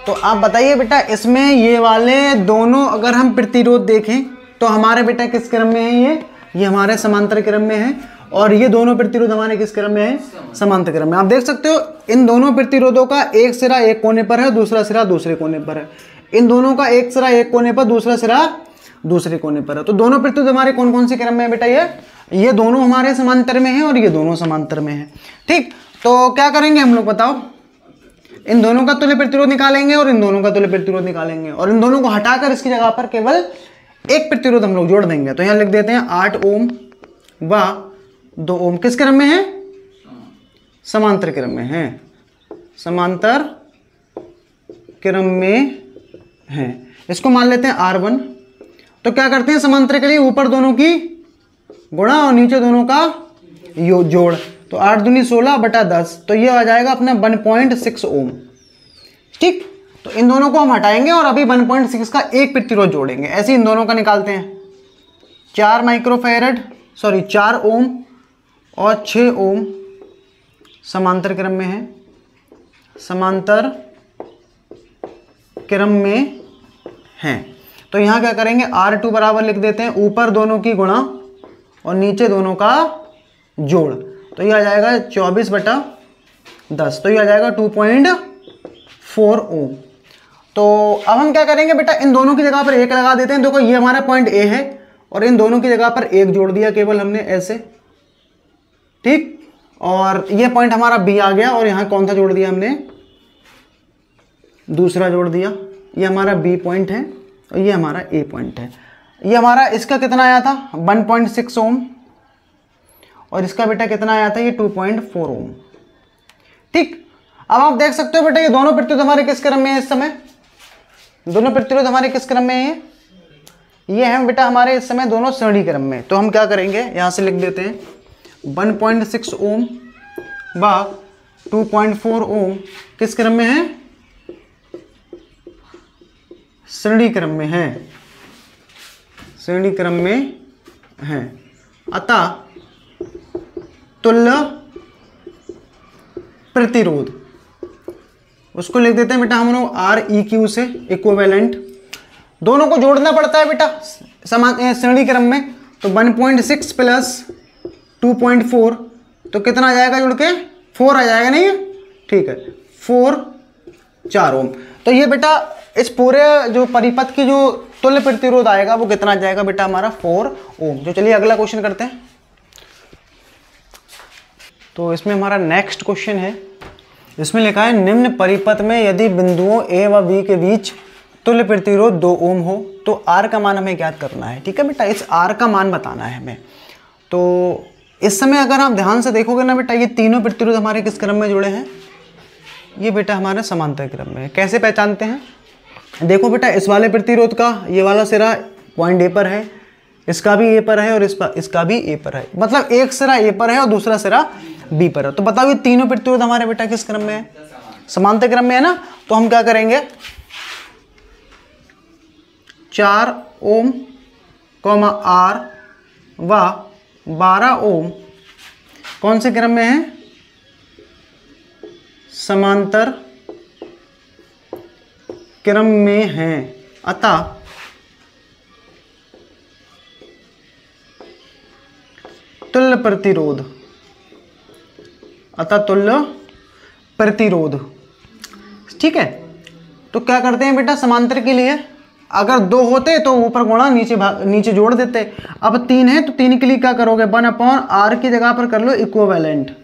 [SPEAKER 1] तो आप बताइए बेटा, इसमें ये वाले दोनों अगर हम प्रतिरोध देखें तो हमारे बेटा किस क्रम में है, ये हमारे समांतर क्रम में है, और ये दोनों प्रतिरोध हमारे किस क्रम में है, समांतर क्रम में। आप देख सकते हो इन दोनों प्रतिरोधों का एक सिरा एक कोने पर है, दूसरा सिरा दूसरे कोने पर है। इन दोनों का एक सिरा एक कोने पर, दूसरा सिरा दूसरे कोने पर है। तो दोनों प्रतिरोध हमारे कौन कौन से क्रम में है बेटा, ये दोनों हमारे समांतर में है और ये दोनों समांतर में है। ठीक, तो क्या करेंगे हम लोग बताओ, इन दोनों का तुल्य प्रतिरोध निकालेंगे और इन दोनों का तुल्य प्रतिरोध निकालेंगे, और इन दोनों को हटाकर इसकी जगह पर केवल एक प्रतिरोध हम लोग जोड़ देंगे। तो यहां लिख देते हैं 8 ओम व 2 ओम किस क्रम में है, समांतर क्रम में है, समांतर क्रम में है। इसको मान लेते हैं R1। तो क्या करते हैं, समांतर के लिए ऊपर दोनों की गुणा और नीचे दोनों का जोड़। तो 8 दूनी 16 बटा 10, तो ये आ जाएगा अपना 1.6 ओम। ठीक, तो इन दोनों को हम हटाएंगे और अभी 1.6 का एक प्रतिरोध जोड़ेंगे। ऐसे इन दोनों का निकालते हैं, 4 माइक्रोफैरड 4 ओम और 6 ओम समांतर क्रम में है, समांतर क्रम में है। तो यहाँ क्या करेंगे, R2 बराबर लिख देते हैं ऊपर दोनों की गुणा और नीचे दोनों का जोड़। तो ये आ जाएगा 24 बटा 10, तो ये आ जाएगा 2.4 ओम। तो अब हम क्या करेंगे बेटा, इन दोनों की जगह पर 1 लगा देते हैं। देखो ये हमारा पॉइंट A है और इन दोनों की जगह पर 1 जोड़ दिया केवल हमने ऐसे। ठीक, और ये पॉइंट हमारा B आ गया और यहाँ कौन सा जोड़ दिया हमने, दूसरा जोड़ दिया। ये हमारा B पॉइंट है और ये हमारा A पॉइंट है। ये हमारा इसका कितना आया था, 1.6 ओम, और इसका बेटा कितना आया था, ये 2.4 ओम। ठीक, अब आप देख सकते हो बेटा ये दोनों प्रतिरोध हमारे किस क्रम में है इस समय, दोनों प्रतिरोध हमारे किस क्रम में है, ये हैं बेटा हमारे इस समय दोनों श्रेणी क्रम में। तो हम क्या करेंगे, यहां से लिख देते हैं 1.6 ओम व 2.4 ओम किस क्रम में है, श्रेणी क्रम में है, श्रेणी क्रम में है। अतः तुल्य प्रतिरोध, उसको लिख देते हैं बेटा हम लोग REQ से, इक्विवेलेंट। दोनों को जोड़ना पड़ता है बेटा समान श्रेणी क्रम में। तो 1.6 प्लस 2.4 तो कितना आ जाएगा जुड़ के, 4 आ जाएगा, नहीं है, ठीक है, 4 ओम। तो ये बेटा इस पूरे जो परिपथ की जो तुल्य प्रतिरोध आएगा वो कितना आ जाएगा बेटा हमारा 4 ओम। तो चलिए अगला क्वेश्चन करते हैं। तो इसमें हमारा नेक्स्ट क्वेश्चन है, इसमें लिखा है निम्न परिपथ में यदि बिंदुओं A व B के बीच तुल्य प्रतिरोध 2 ओम हो तो R का मान हमें ज्ञात करना है। ठीक है बेटा, इस R का मान बताना है हमें। तो इस समय अगर आप ध्यान से देखोगे ना बेटा, ये तीनों प्रतिरोध हमारे किस क्रम में जुड़े हैं, ये बेटा हमारे समांतर क्रम में है। कैसे पहचानते हैं, देखो बेटा इस वाले प्रतिरोध का ये वाला सिरा पॉइंट A पर है, इसका भी A पर है और इसका भी A पर है, मतलब एक सिरा A पर है और दूसरा सिरा B पर है। तो बताओ ये तीनों प्रतिरोध हमारे बेटा किस क्रम में है, समांतर क्रम में है ना। तो हम क्या करेंगे, 4 ओम R व 12 ओम कौन से क्रम में है, समांतर क्रम में है। अतः तुल्य प्रतिरोध, अतः तुल्य प्रतिरोध, ठीक है। तो क्या करते हैं बेटा, समांतर के लिए अगर 2 होते तो ऊपर गुणा नीचे जोड़ देते। अब 3 है तो 3 के लिए क्या करोगे, 1/r की जगह पर कर लो इक्विवेलेंट,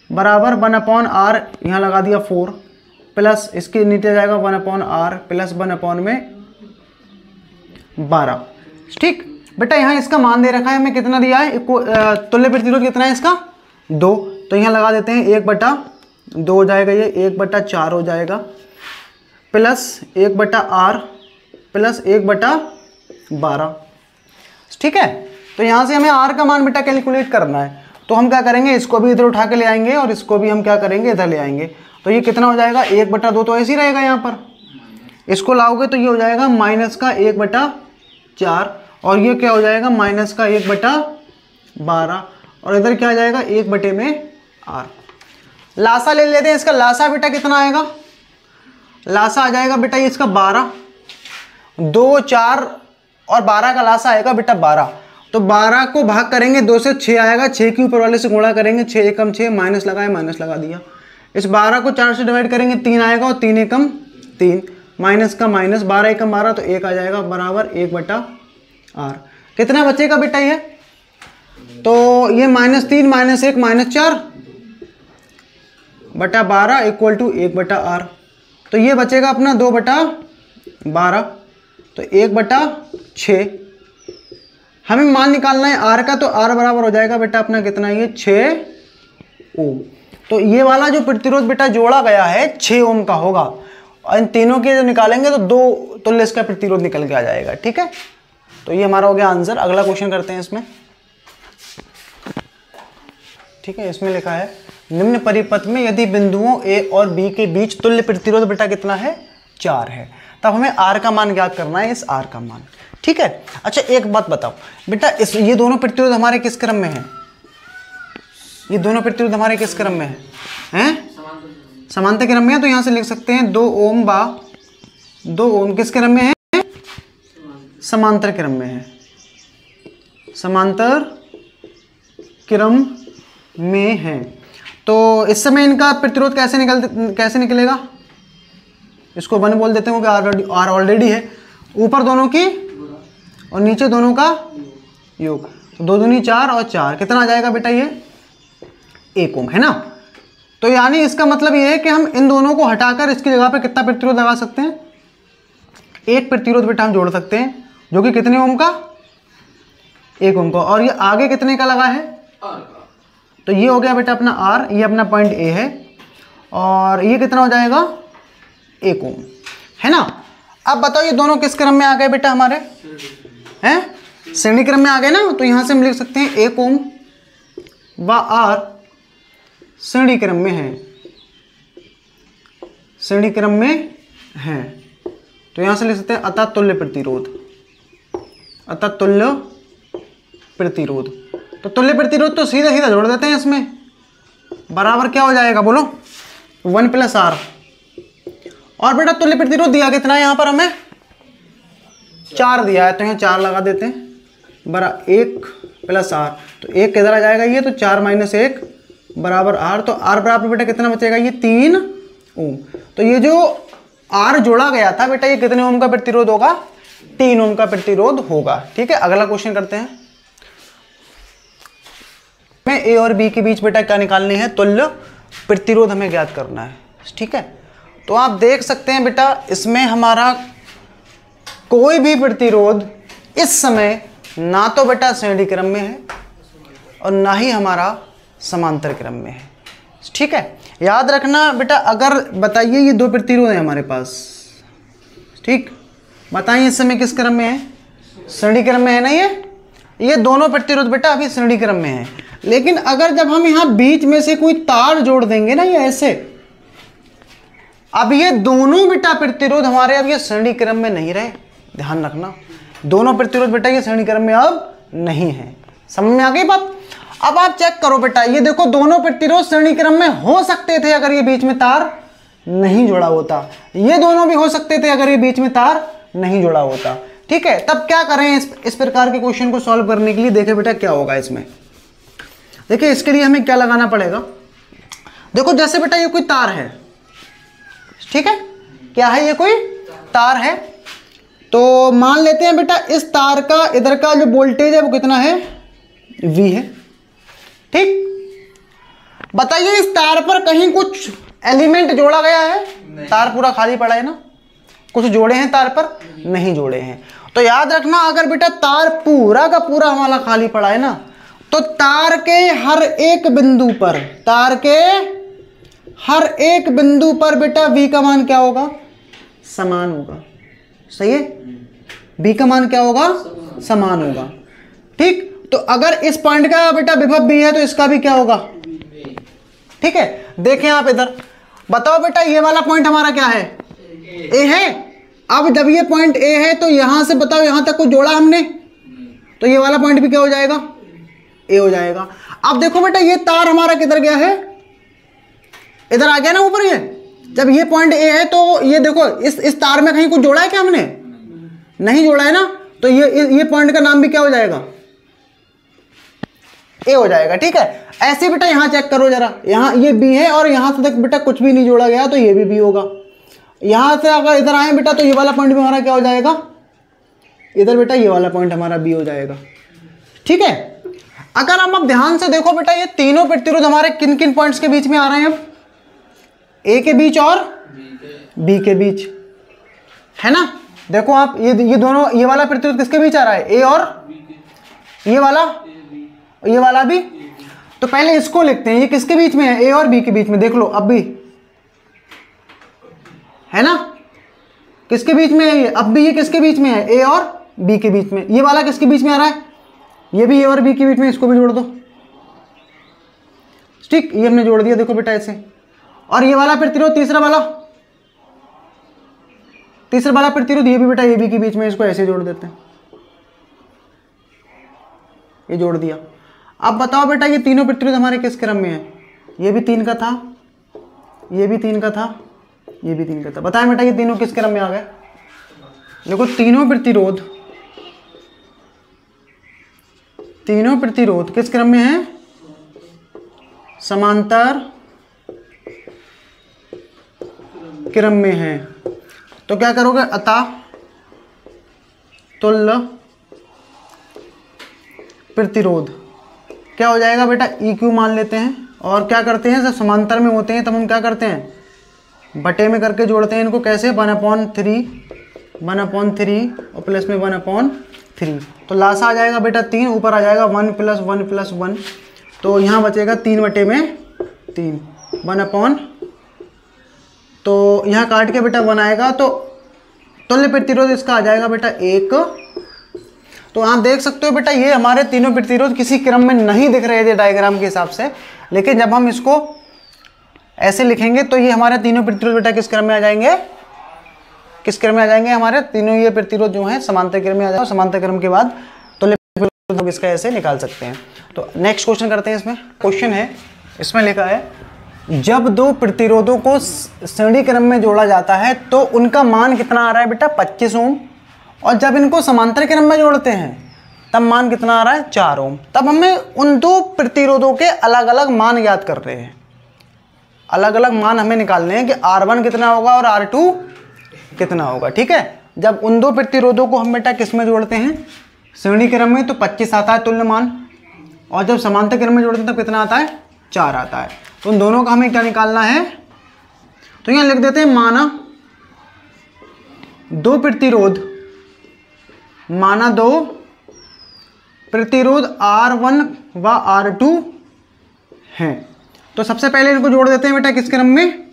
[SPEAKER 1] बराबर 1/r यहाँ लगा दिया 4 प्लस इसके नीचे जाएगा 1/r प्लस 1/12। ठीक बेटा, यहाँ इसका मान दे रखा है हमें, कितना दिया है, तुल्य प्रतिरोध कितना है इसका 2। तो यहाँ लगा देते हैं 1/2 हो जाएगा, ये 1/4 हो जाएगा प्लस 1/r प्लस 1/12। ठीक है, तो यहाँ से हमें r का मान बेटा कैलकुलेट करना है। तो हम क्या करेंगे, इसको भी इधर उठा के ले आएंगे और इसको भी हम क्या करेंगे, इधर ले आएंगे। तो ये कितना हो जाएगा, 1/2 तो ऐसे ही रहेगा यहाँ पर, इसको लाओगे तो ये हो जाएगा माइनस का 1/4 और ये क्या हो जाएगा माइनस का 1/12 और इधर क्या आ जाएगा 1/r। लासा ले लेते हैं, इसका लासा बेटा कितना आएगा, लासा आ जाएगा बेटा ये इसका 12, 2, 4 और 12 का लासा आएगा बेटा 12। तो 12 को भाग करेंगे 2 से, 6 आएगा, 6 के ऊपर वाले से गुणा करेंगे, 6 एकम 6, माइनस लगाए, माइनस लगा दिया। इस 12 को 4 से डिवाइड करेंगे 3 आएगा और 3 एकम 3, माइनस का माइनस, 12 एकम 12 तो 1 आ जाएगा बराबर 1/r। कितना बचेगा बेटा ये, तो ये -3 -1 -4 बटा 12 इक्वल टू 1/r। तो ये बचेगा अपना 2/12 तो 1/6। हमें मान निकालना है r का, तो r बराबर हो जाएगा बेटा अपना कितना, ये 6 ओम। तो ये वाला जो प्रतिरोध बेटा जोड़ा गया है 6 ओम का होगा और इन तीनों के जो निकालेंगे तो 2 तुल्य इसका प्रतिरोध निकल के आ जाएगा। ठीक है, तो ये हमारा हो गया आंसर। अगला क्वेश्चन करते हैं इसमें। ठीक है, इसमें लिखा है निम्न परिपथ में यदि बिंदुओं a और b के बीच तुल्य प्रतिरोध बेटा कितना है, 4 है, तब हमें r का मान ज्ञात करना है, इस r का मान। ठीक है, अच्छा एक बात बताओ बेटा, ये दोनों प्रतिरोध हमारे किस क्रम में है, ये दोनों प्रतिरोध हमारे किस क्रम में हैं, समांतर क्रम में है। तो यहाँ से लिख सकते हैं 2 ओम बा 2 ओम किस क्रम में है, समांतर क्रम में है, समांतर क्रम में है। तो इस समय इनका प्रतिरोध कैसे निकलेगा, इसको 1 बोल देते हैं क्योंकि r ऑलरेडी है, ऊपर दोनों की और नीचे दोनों का योग, तो 2 दूनी 4 और 4 कितना आ जाएगा बेटा, ये 1 ओम है ना। तो यानी इसका मतलब ये है कि हम इन दोनों को हटाकर इसकी जगह पे कितना प्रतिरोध लगा सकते हैं, एक प्रतिरोध बेटा हम जोड़ सकते हैं जो कि कितने ओम का, 1 ओम का। और ये आगे कितने का लगा है, तो ये हो गया बेटा अपना r, ये अपना पॉइंट A है और ये कितना हो जाएगा 1 ओम है ना। अब बताओ ये दोनों किस क्रम में आ गए बेटा हमारे, हैं श्रेणी क्रम में आ गए ना। तो यहाँ से हम लिख सकते हैं 1 ओम व r श्रेणी क्रम में है, श्रेणी क्रम में है। तो यहाँ से लिख सकते हैं अतः तुल्य प्रतिरोध, अतः तुल्य प्रतिरोध। तो तुल्य प्रतिरोध तो सीधा सीधा जोड़ देते हैं इसमें, बराबर क्या हो जाएगा बोलो, 1 + r। और बेटा तुल्य प्रतिरोध दिया कितना है यहाँ पर हमें, 4 दिया है, तो यहाँ 4 लगा देते हैं बरा 1 + r। तो 1 किधर आ जाएगा, ये तो 4 - 1 बराबर r। तो r बराबर बेटा कितना बचेगा, ये 3 ओम। तो ये जो r जोड़ा गया था बेटा ये कितने ओम का प्रतिरोध होगा, 3 ओम का प्रतिरोध होगा। ठीक है, अगला क्वेश्चन करते हैं। में a और b के बीच बेटा क्या निकालनी है, तुल्य प्रतिरोध हमें ज्ञात करना है। ठीक है, तो आप देख सकते हैं बेटा इसमें हमारा कोई भी प्रतिरोध इस समय ना तो बेटा श्रेणी क्रम में है और ना ही हमारा समांतर क्रम में है। ठीक है, याद रखना बेटा, अगर बताइए ये 2 प्रतिरोध हैं हमारे पास, ठीक, बताइए इस समय किस क्रम में है, श्रेणी क्रम में है ना। ये दोनों प्रतिरोध बेटा अभी श्रेणी क्रम में है, लेकिन अगर जब हम यहाँ बीच में से कोई तार जोड़ देंगे ना, ये ऐसे, अब ये दोनों बेटा प्रतिरोध हमारे अब ये श्रेणी क्रम में नहीं रहे, ध्यान रखना, दोनों प्रतिरोध बेटा ये श्रेणी क्रम में अब नहीं है। समझ में आ गई बात। अब आप चेक करो बेटा, ये देखो दोनों प्रतिरोध श्रेणी क्रम में हो सकते थे अगर ये बीच में तार नहीं जोड़ा होता, ये दोनों भी हो सकते थे अगर ये बीच में तार नहीं जोड़ा होता। ठीक है, तब क्या करें इस प्रकार के क्वेश्चन को सॉल्व करने के लिए, देखें बेटा क्या होगा इसमें। देखिए इसके लिए हमें क्या लगाना पड़ेगा, देखो जैसे बेटा ये कोई तार है, ठीक है, क्या है, ये कोई तार है। तो मान लेते हैं बेटा इस तार का इधर का जो वोल्टेज है वो कितना है, V है। ठीक, बताइए इस तार पर कहीं कुछ एलिमेंट जोड़ा गया है, तार पूरा खाली पड़ा है ना, कुछ जोड़े हैं तार पर, नहीं जोड़े हैं। तो याद रखना अगर बेटा तार पूरा का पूरा हमारा खाली पड़ा है ना, तो तार के हर एक बिंदु पर, तार के हर एक बिंदु पर बेटा V का मान क्या होगा, समान होगा। सही है, बी का मान क्या होगा, समान होगा। ठीक, तो अगर इस पॉइंट का बेटा विभव बी है तो इसका भी क्या होगा, ठीक है। देखें आप इधर, बताओ बेटा ये वाला पॉइंट हमारा क्या है, ए है। अब जब ये पॉइंट ए है तो यहां से बताओ यहां तक को जोड़ा हमने, तो ये वाला पॉइंट भी क्या हो जाएगा, ए हो जाएगा। अब देखो बेटा ये तार हमारा किधर गया है, इधर आ गया ना ऊपर। ये जब ये पॉइंट ए है तो ये देखो इस तार में कहीं कुछ जोड़ा है क्या हमने, नहीं जोड़ा है ना, तो ये पॉइंट का नाम भी क्या हो जाएगा, ए हो जाएगा। ठीक है, ऐसे बेटा यहां चेक करो जरा, यहां ये बी है और यहां से तक बेटा कुछ भी नहीं जोड़ा गया तो ये भी बी होगा। यहां से अगर इधर आए बेटा तो ये वाला पॉइंट भी हमारा क्या हो जाएगा, इधर बेटा ये वाला पॉइंट हमारा बी हो जाएगा। ठीक है, अगर हम अब ध्यान से देखो बेटा ये तीनों प्रतिरोध हमारे किन किन पॉइंट्स के बीच में आ रहे हैं, अब ए के बीच और बी के बीच, है ना। देखो आप ये दोनों, ये वाला प्रतिरोध किसके बीच आ रहा है, ए और ये वाला भी। तो पहले इसको लिखते हैं, ये किसके बीच में है, ए और बी के बीच में। देख लो अब भी है ना, किसके बीच में है ये, अब भी ये किसके बीच में है, ए और बी के बीच में। ये वाला किसके बीच में आ रहा है, ये भी ए और बी के बीच में, इसको भी जोड़ दो। ठीक, ये हमने जोड़ दिया, देखो बेटा ऐसे। और ये वाला प्रतिरोध तीसरा वाला प्रतिरोध, ये भी बेटा ए बी के बीच में, इसको ऐसे जोड़ देते हैं, ये जोड़ दिया। अब बताओ बेटा ये तीनों प्रतिरोध हमारे किस क्रम में है, ये भी 3 का था, ये भी 3 का था, ये भी 3 का था। बताएं बेटा ये तीनों किस क्रम में आ गए। देखो तीनों प्रतिरोध किस क्रम में है, समांतर क्रम में है। तो क्या करोगे, अतः तुल्य प्रतिरोध क्या हो जाएगा बेटा, EQ मान लेते हैं। और क्या करते हैं, जब समांतर में होते हैं तब हम क्या करते हैं, बटे में करके जोड़ते हैं इनको। कैसे, 1/3 और प्लस में 1/3। तो लासा आ जाएगा बेटा 3, ऊपर आ जाएगा 1 + 1 + 1। तो यहाँ बचेगा 3/3 1/। तो यहाँ काट के बेटा 1 आएगा, तो तुल्य प्रतिरोध इसका आ जाएगा बेटा 1। तो आप देख सकते हो बेटा ये हमारे तीनों प्रतिरोध किसी क्रम में नहीं दिख रहे थे डायग्राम के हिसाब से, लेकिन जब हम इसको ऐसे लिखेंगे तो ये हमारे तीनों प्रतिरोध बेटा किस क्रम में आ जाएंगे, किस क्रम में आ जाएंगे, हमारे तीनों ये प्रतिरोध जो हैं समांतर क्रम में आ जाएंगे। समांतर क्रम के बाद तुल्य प्रतिरोध हम इसका ऐसे निकाल सकते हैं। तो नेक्स्ट क्वेश्चन करते हैं। इसमें क्वेश्चन है, इसमें लिखा है जब दो प्रतिरोधों को श्रेणी क्रम में जोड़ा जाता है तो उनका मान कितना आ रहा है बेटा, 25 ओम। और जब इनको समांतर क्रम में जोड़ते हैं तब मान कितना आ रहा है, 4 ओम। तब हमें उन दो प्रतिरोधों के अलग अलग मान याद कर रहे हैं, अलग अलग मान हमें निकालने हैं कि R1 कितना होगा और R2 कितना होगा। ठीक है, जब उन दो प्रतिरोधों को हम बेटा किस में जोड़ते हैं, श्रेणी क्रम में, तो 25 आता है तुल्य मान। और जब समांतर क्रम में जोड़ते हैं तब कितना आता है, 4 आता है। तो उन दोनों का हमें क्या निकालना है, तो यहाँ लिख देते हैं माना दो प्रतिरोध R1 व R2 हैं। तो सबसे पहले इनको जोड़ देते हैं बेटा किस क्रम में,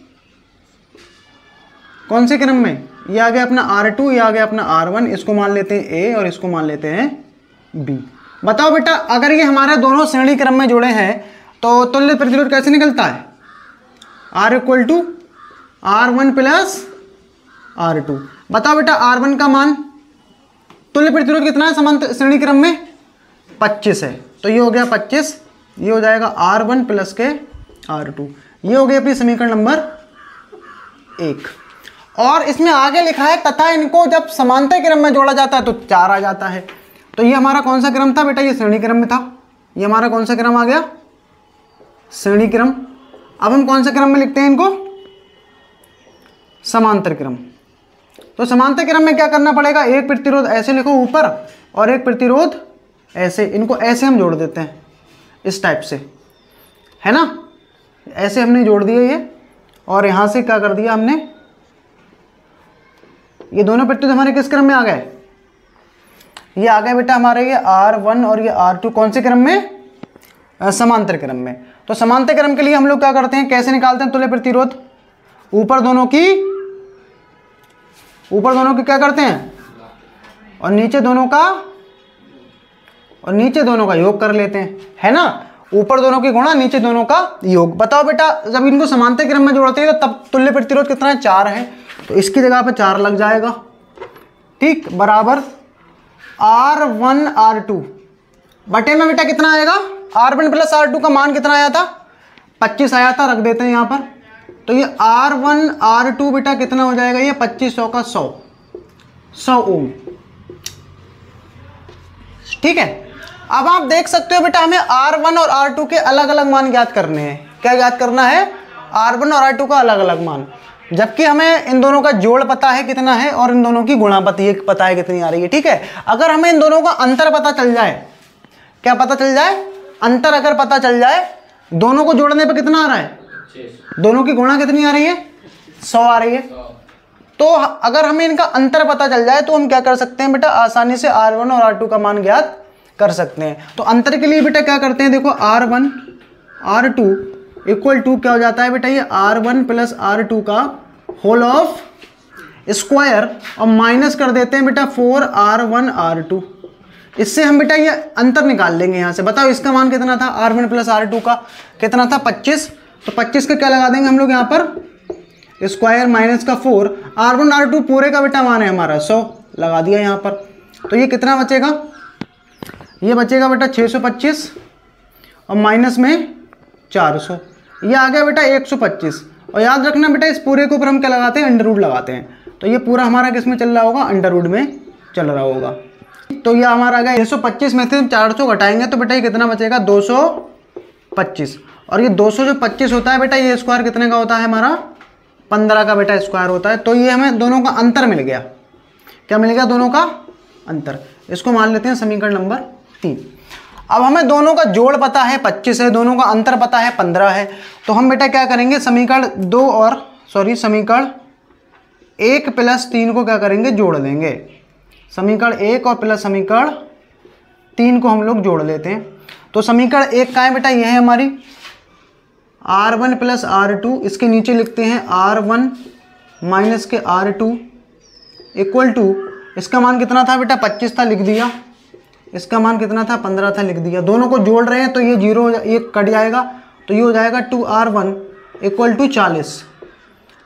[SPEAKER 1] कौन से क्रम में, ये आ गया अपना R2, ये आ गया अपना R1। इसको मान लेते हैं A और इसको मान लेते हैं B। बताओ बेटा अगर ये हमारे दोनों श्रेणी क्रम में जुड़े हैं तो तुल्य प्रतिरोध कैसे निकलता है, R = R1 + R2। बताओ बेटा R1 का मान, तुल्य प्रतिरोध कितना है समांतर श्रेणी क्रम में, 25 है। तो ये हो गया 25, ये हो जाएगा R1 + के R2। ये हो गई अपनी समीकरण नंबर 1। और इसमें आगे लिखा है तथा इनको जब समांतर क्रम में जोड़ा जाता है तो 4 आ जाता है। तो ये हमारा कौन सा क्रम था बेटा, ये श्रेणी क्रम में था। ये हमारा कौन सा क्रम आ गया, श्रेणी क्रम। अब हम कौन सा क्रम में लिखते हैं इनको, समांतर क्रम। तो समांतर क्रम में क्या करना पड़ेगा, एक प्रतिरोध ऐसे लिखो ऊपर और एक प्रतिरोध ऐसे, इनको ऐसे हम जोड़ देते हैं इस टाइप से, है ना। ऐसे हमने जोड़ दिए ये, और यहां से क्या कर दिया हमने, ये दोनों प्रतिरोध हमारे किस क्रम में आ गए, ये आ गए बेटा हमारे ये R1 और ये R2 कौन से क्रम में, समांतर क्रम में। तो समांतर क्रम के लिए हम लोग क्या करते हैं, कैसे निकालते हैं तुल्य प्रतिरोध, ऊपर दोनों की ऊपर दोनों की क्या करते हैं और नीचे दोनों का योग कर लेते हैं, है ना। ऊपर दोनों की गुणा, नीचे दोनों का योग। बताओ बेटा जब इनको समांतर क्रम में जोड़ते हैं तो तब तुल्य प्रतिरोध कितना है, 4 है, तो इसकी जगह पे 4 लग जाएगा, ठीक, बराबर R1 R2 बटे में बेटा कितना आएगा, R1 प्लस R2 का मान कितना आया था, 25 आया था, रख देते हैं यहाँ पर। तो ये R1 R2 बेटा कितना हो जाएगा, ये 2500 का 100 ओम, ठीक है। अब आप देख सकते हो बेटा हमें R1 और R2 के अलग अलग मान ज्ञात करने हैं। क्या ज्ञात करना है, R1 और R2 का अलग अलग मान, जबकि हमें इन दोनों का जोड़ पता है कितना है और इन दोनों की गुणा पता है कितनी आ रही है, ठीक है। अगर हमें इन दोनों का अंतर पता चल जाए, क्या पता चल जाए, अंतर अगर पता चल जाए, दोनों को जोड़ने पे कितना आ रहा है, दोनों की गुणा कितनी आ रही है, 100 आ रही है। तो अगर हमें इनका अंतर पता चल जाए तो हम क्या कर सकते हैं बेटा, आसानी से R1 और R2 का मान ज्ञात कर सकते हैं। तो अंतर के लिए बेटा क्या करते हैं, देखो R1 R2 इक्वल टू क्या हो जाता है बेटा, ये R1 प्लस R2 का होल ऑफ स्क्वायर और माइनस कर देते हैं बेटा 4R1 R2। इससे हम बेटा ये अंतर निकाल लेंगे यहाँ से। बताओ इसका मान कितना था, R1 प्लस R2 का कितना था, 25। तो 25 का क्या लगा देंगे हम लोग यहाँ पर, स्क्वायर माइनस का 4, R1 R2 पूरे का बेटा मान है हमारा 100, लगा दिया यहाँ पर। तो ये कितना बचेगा, ये बचेगा बेटा 625 और माइनस में 400, ये आ गया बेटा 125। और याद रखना बेटा इस पूरे के ऊपर हम क्या लगाते हैं, अंडर रूट लगाते हैं। तो ये पूरा हमारा किस में चल रहा होगा, अंडर रूट में चल रहा होगा। तो ये हमारा आ गया 625 में से 400 घटाएंगे तो बेटा ये कितना बचेगा, 225। और ये 225 होता है बेटा, ये स्क्वायर कितने का होता है हमारा, 15 का बेटा स्क्वायर होता है। तो ये हमें दोनों का अंतर मिल गया। क्या मिल गया, दोनों का अंतर। इसको मान लेते हैं समीकरण नंबर 3। अब हमें दोनों का जोड़ पता है 25 है, दोनों का अंतर पता है 15 है। तो हम बेटा क्या करेंगे, समीकरण 1 प्लस 3 को क्या करेंगे, जोड़ लेंगे। समीकरण 1 और प्लस समीकरण 3 को हम लोग जोड़ लेते हैं। तो समीकरण 1 का है बेटा, यह है हमारी R1 प्लस R2, इसके नीचे लिखते हैं R1 माइनस के R2 इक्वल टू, इसका मान कितना था बेटा, 25 था, लिख दिया। इसका मान कितना था, 15 था, लिख दिया। दोनों को जोड़ रहे हैं तो ये 0 ये कट जाएगा, तो ये हो जाएगा 2R1 इक्वल टू 40।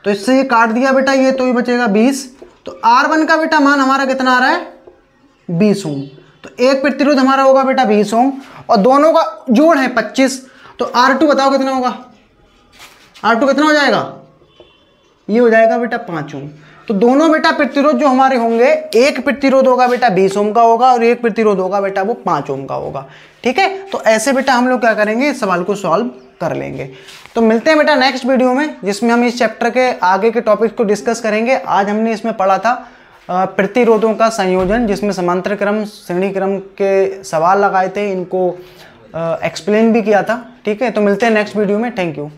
[SPEAKER 1] तो इससे ये काट दिया बेटा ये, तो ये बचेगा 20। तो R1 का बेटा मान हमारा कितना आ रहा है, 20 ओम। तो एक प्रतिरोध हमारा होगा बेटा 20 ओम और दोनों का जोड़ है 25। तो R2 बताओ कितना होगा, R2 कितना हो जाएगा, ये हो जाएगा बेटा 5 ओम। तो दोनों बेटा प्रतिरोध जो हमारे होंगे, एक प्रतिरोध होगा बेटा 20 ओम का होगा और एक प्रतिरोध होगा बेटा वो 5 ओम का होगा, ठीक है। तो ऐसे बेटा हम लोग क्या करेंगे, इस सवाल को सॉल्व कर लेंगे। तो मिलते हैं बेटा नेक्स्ट वीडियो में, जिसमें हम इस चैप्टर के आगे के टॉपिक को डिस्कस करेंगे। आज हमने इसमें पढ़ा था प्रतिरोधों का संयोजन, जिसमें समांतर क्रम श्रेणी क्रम के सवाल लगाए थे, इनको एक्सप्लेन भी किया था, ठीक है। तो मिलते हैं नेक्स्ट वीडियो में, थैंक यू।